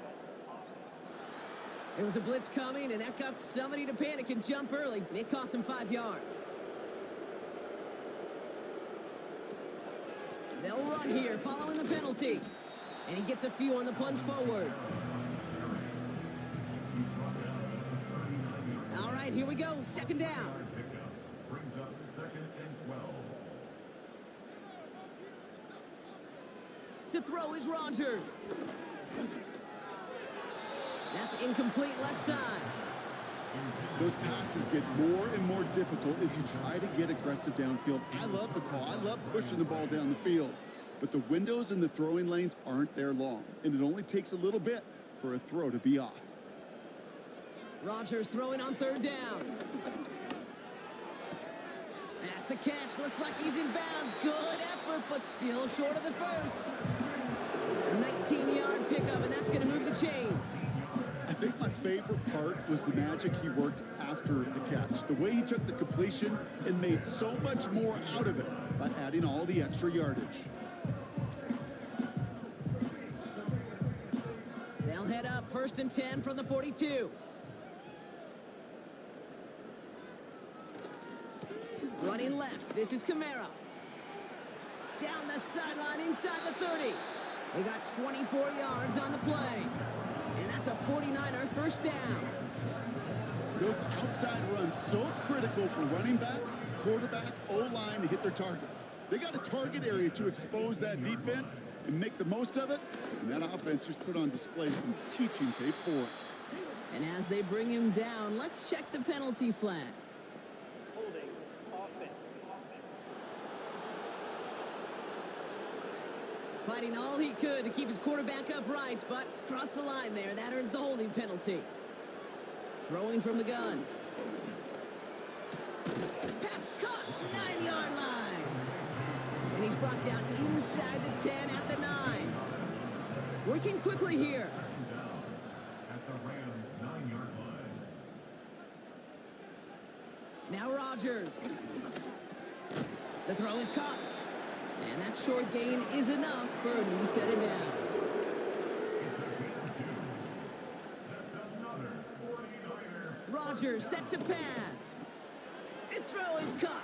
There was a blitz coming, and that got somebody to panic and jump early. It cost him 5 yards. They'll run here, following the penalty. And he gets a few on the plunge forward. All right, here we go. 2nd down. Brings up 2nd and 12. To throw is Rodgers. That's incomplete left side. Those passes get more and more difficult as you try to get aggressive downfield. I love the call. I love pushing the ball down the field. But the windows in the throwing lanes aren't there long, and it only takes a little bit for a throw to be off. Rodgers throwing on 3rd down. That's a catch. Looks like he's in bounds. Good effort, but still short of the first. A 19-yard pickup, and that's going to move the chains. I think my favorite part was the magic he worked after the catch. The way he took the completion and made so much more out of it by adding all the extra yardage. They'll head up 1st and 10 from the 42. Running left, this is Kamara. Down the sideline inside the 30. They got 24 yards on the play. And that's a 49er first down. Those outside runs so critical for running back, quarterback, O-line to hit their targets. They got a target area to expose that defense and make the most of it. And that offense just put on display some teaching tape for it. And as they bring him down, let's check the penalty flag. Holding. Offense. Fighting all he could to keep his quarterback upright, but crossed the line there. That earns the holding penalty. Throwing from the gun. Pass caught, 9-yard line. And he's brought down inside the 10 at the 9. Working quickly here. At the Rams' 9-yard line. Now Rodgers. The throw is caught. And that short gain is enough for a new set of downs. Rodgers set to pass. This throw is caught.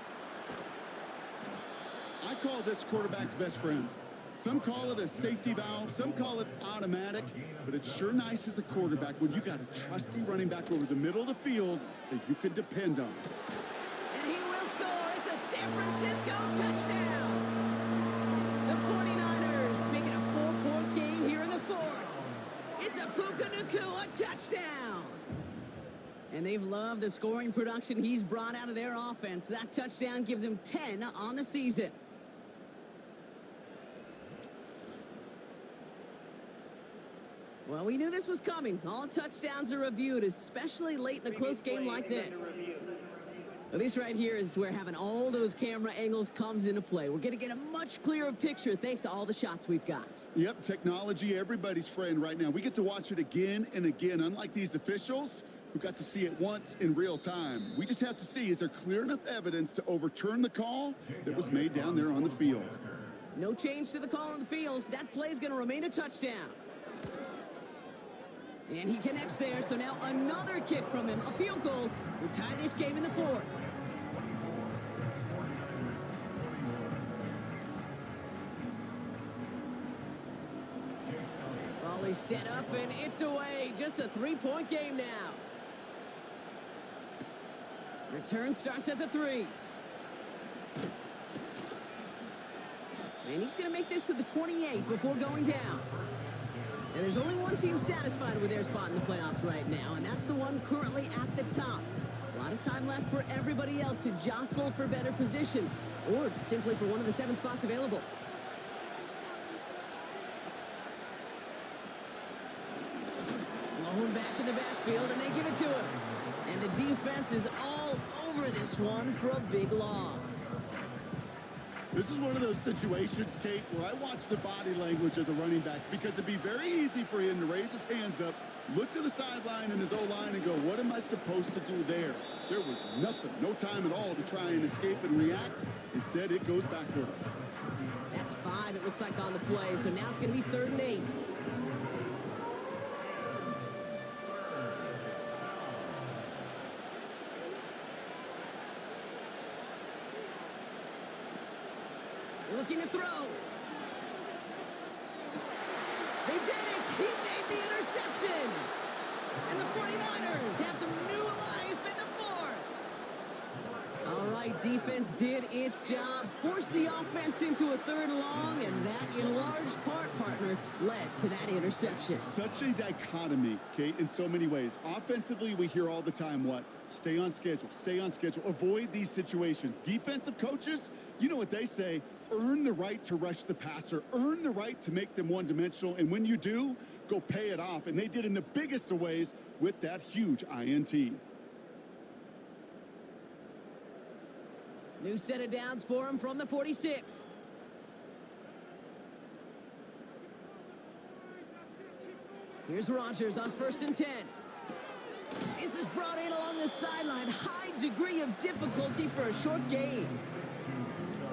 I call this quarterback's best friend. Some call it a safety valve, some call it automatic, but it's sure nice as a quarterback when you got a trusty running back over the middle of the field that you can depend on. And he will score. It's a San Francisco touchdown. The 49ers make it a 4-point game here in the 4th. It's a Puka Nacua touchdown. And they've loved the scoring production he's brought out of their offense. That touchdown gives him 10 on the season. Well, we knew this was coming. All touchdowns are reviewed, especially late in a close game like this. Well, this right here is where having all those camera angles comes into play. We're going to get a much clearer picture thanks to all the shots we've got. Yep, technology, everybody's friend right now. We get to watch it again and again, unlike these officials who got to see it once in real time. We just have to see, is there clear enough evidence to overturn the call that was made down there on the field? No change to the call on the field. That play is going to remain a touchdown. And he connects there, so now another kick from him. A field goal will tie this game in the 4th. Volley set up, and it's away. Just a 3-point game now. Return starts at the 3. And he's going to make this to the 28 before going down. And there's only one team satisfied with their spot in the playoffs right now, and that's the one currently at the top. A lot of time left for everybody else to jostle for better position, or simply for one of the 7 spots available. Thrown back in the backfield, and they give it to him. And the defense is all over this one for a big loss. This is one of those situations, Kate, where I watch the body language of the running back because it'd be very easy for him to raise his hands up, look to the sideline and his O-line and go, what am I supposed to do there? There was nothing, no time at all to try and escape and react. Instead, it goes backwards. That's 5, it looks like, on the play. So now it's going to be 3rd and 8. Looking to throw. They did it. He made the interception. And the 49ers have some new life in the 4th. All right, defense did its job. Forced the offense into a 3rd and long, and that, in large part, partner, led to that interception. Such a dichotomy, Kate, in so many ways. Offensively, we hear all the time what? Stay on schedule, avoid these situations. Defensive coaches, you know what they say, earn the right to rush the passer, earn the right to make them one-dimensional, and when you do, go pay it off. And they did in the biggest of ways with that huge INT. New set of downs for him from the 46. Here's Rodgers on 1st and 10. This is brought in along the sideline. High degree of difficulty for a short gain.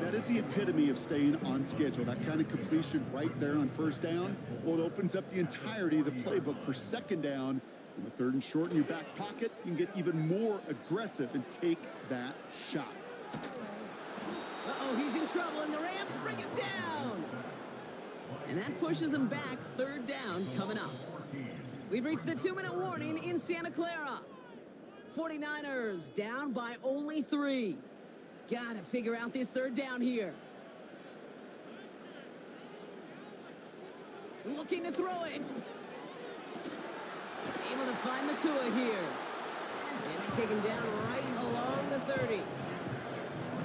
That is the epitome of staying on schedule. That kind of completion right there on 1st down. Well, it opens up the entirety of the playbook for 2nd down. And with 3rd and short in your back pocket, you can get even more aggressive and take that shot. Uh-oh, he's in trouble, and the Rams bring him down. And that pushes him back. 3rd down coming up. We've reached the 2-minute warning in Santa Clara. 49ers down by only 3. Gotta figure out this 3rd down here. Looking to throw it. Able to find Nakua here. And they take him down right along the 30.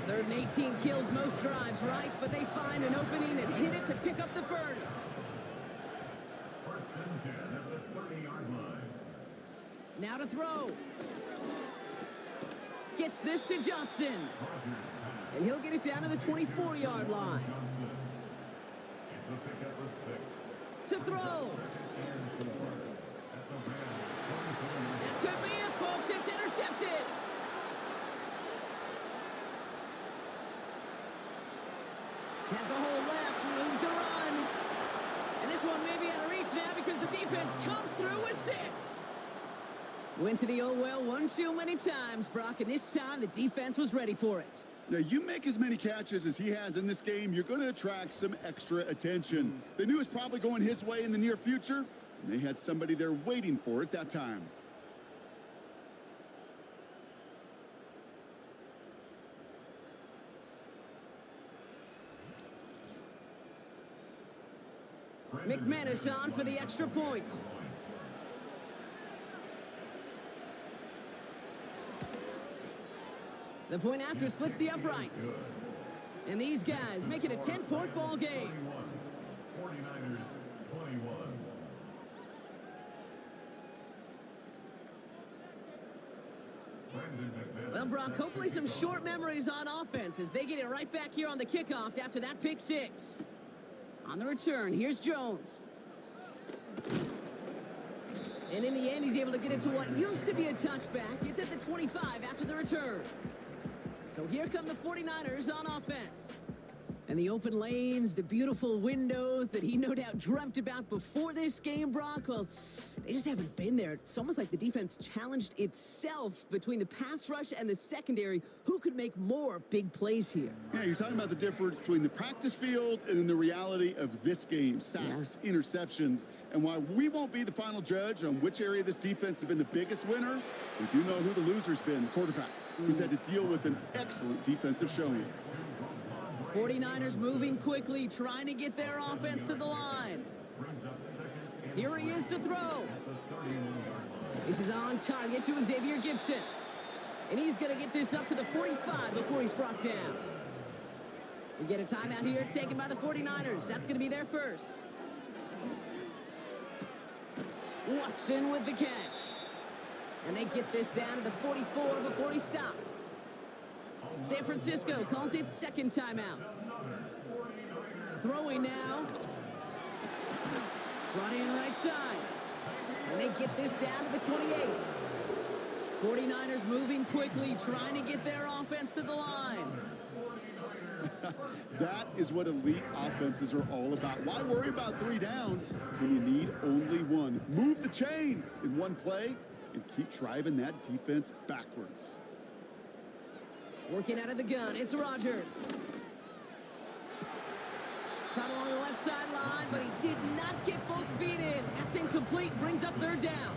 3rd and 18 kills most drives, right? But they find an opening and hit it to pick up the 1st. 1st and 10 at the 30-yard line. Now to throw. Gets this to Johnson. And he'll get it down to the 24-yard line. It's a pickup of 6. To throw. That could be it, folks. It's intercepted. Has a hole left, room to run. And this one may be out of reach now because the defense comes through with 6. Went to the oh well one too many times, Brock, and this time the defense was ready for it. Now, you make as many catches as he has in this game, you're going to attract some extra attention. They knew it was probably going his way in the near future, and they had somebody there waiting for it that time. McManus on for the extra point. The point after splits the uprights. And these guys make it a 10-point ball game. 49ers 21. Well, Brock, hopefully some short memories on offense as they get it right back here on the kickoff after that pick 6. On the return, here's Jones. And in the end, he's able to get it to what used to be a touchback. It's at the 25 after the return. So here come the 49ers on offense. And the open lanes, the beautiful windows that he no doubt dreamt about before this game, Brock, well, they just haven't been there. It's almost like the defense challenged itself between the pass rush and the secondary. Who could make more big plays here? Yeah, you're talking about the difference between the practice field and then the reality of this game. Sacks, interceptions. And while we won't be the final judge on which area this defense has been the biggest winner, we do know who the loser's been, the quarterback, who's had to deal with an excellent defensive showing. 49ers moving quickly, trying to get their offense to the line. Here he is to throw. This is on target to Xavier Gibson. And he's going to get this up to the 45 before he's brought down. We get a timeout here taken by the 49ers. That's going to be their first. Watson with the catch. And they get this down to the 44 before he stopped. San Francisco calls it second timeout. Throwing now. Brought in right side. And they get this down to the 28. 49ers moving quickly, trying to get their offense to the line. That is what elite offenses are all about. Why worry about 3 downs when you need only 1? Move the chains in one play and keep driving that defense backwards. Working out of the gun, it's Rodgers. Caught along the left sideline, but he did not get both feet in. That's incomplete, brings up third down.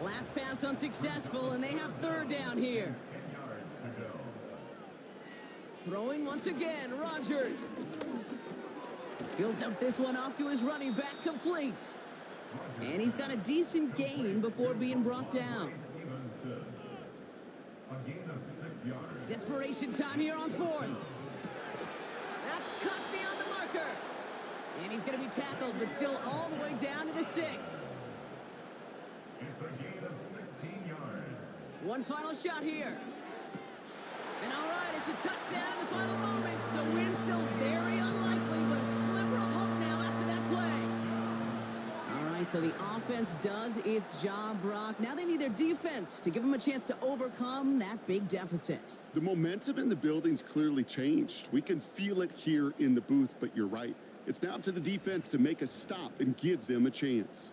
Last pass unsuccessful, and they have third down here. Throwing once again, Rodgers. He'll dump this one off to his running back, complete. And he's got a decent gain before being brought down. Desperation time here on 4th. That's cut beyond the marker. And he's going to be tackled, but still all the way down to the 6. It's a gain of 16 yards. One final shot here. And all right, it's a touchdown in the final moments. So win still very unlikely, but a sliver of hope now after that play. All right, so the offense does its job, Brock. Now they need their defense to give them a chance to overcome that big deficit. The momentum in the building's clearly changed. We can feel it here in the booth, but you're right. It's now up to the defense to make a stop and give them a chance.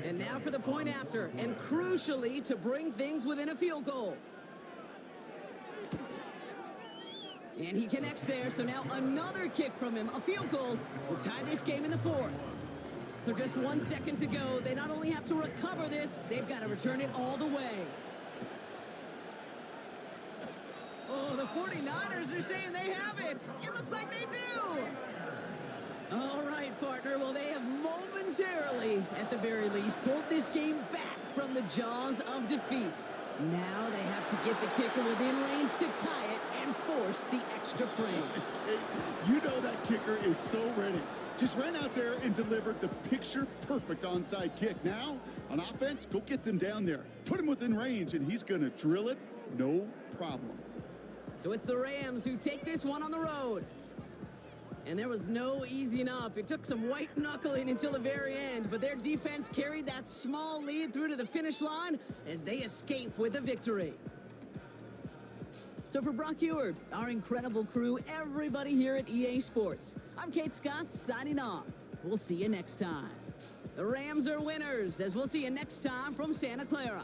And now for the point after, and crucially to bring things within a field goal. And he connects there, so now another kick from him. A field goal will tie this game in the 4th. So just 1 second to go. They not only have to recover this, they've got to return it all the way. Oh, the 49ers are saying they have it. It looks like they do. All right, partner. Well, they have momentarily, at the very least, pulled this game back from the jaws of defeat. Now they have to get the kicker within range to tie it and force the extra point. Hey, you know that kicker is so ready. Just ran out there and delivered the picture-perfect onside kick. Now, on offense, go get them down there. Put him within range, and he's going to drill it, no problem. So it's the Rams who take this one on the road. And there was no easing up. It took some white knuckling until the very end, but their defense carried that small lead through to the finish line as they escape with a victory. So for Brock Eward, our incredible crew, everybody here at EA Sports, I'm Kate Scott signing off. We'll see you next time. The Rams are winners, as we'll see you next time from Santa Clara.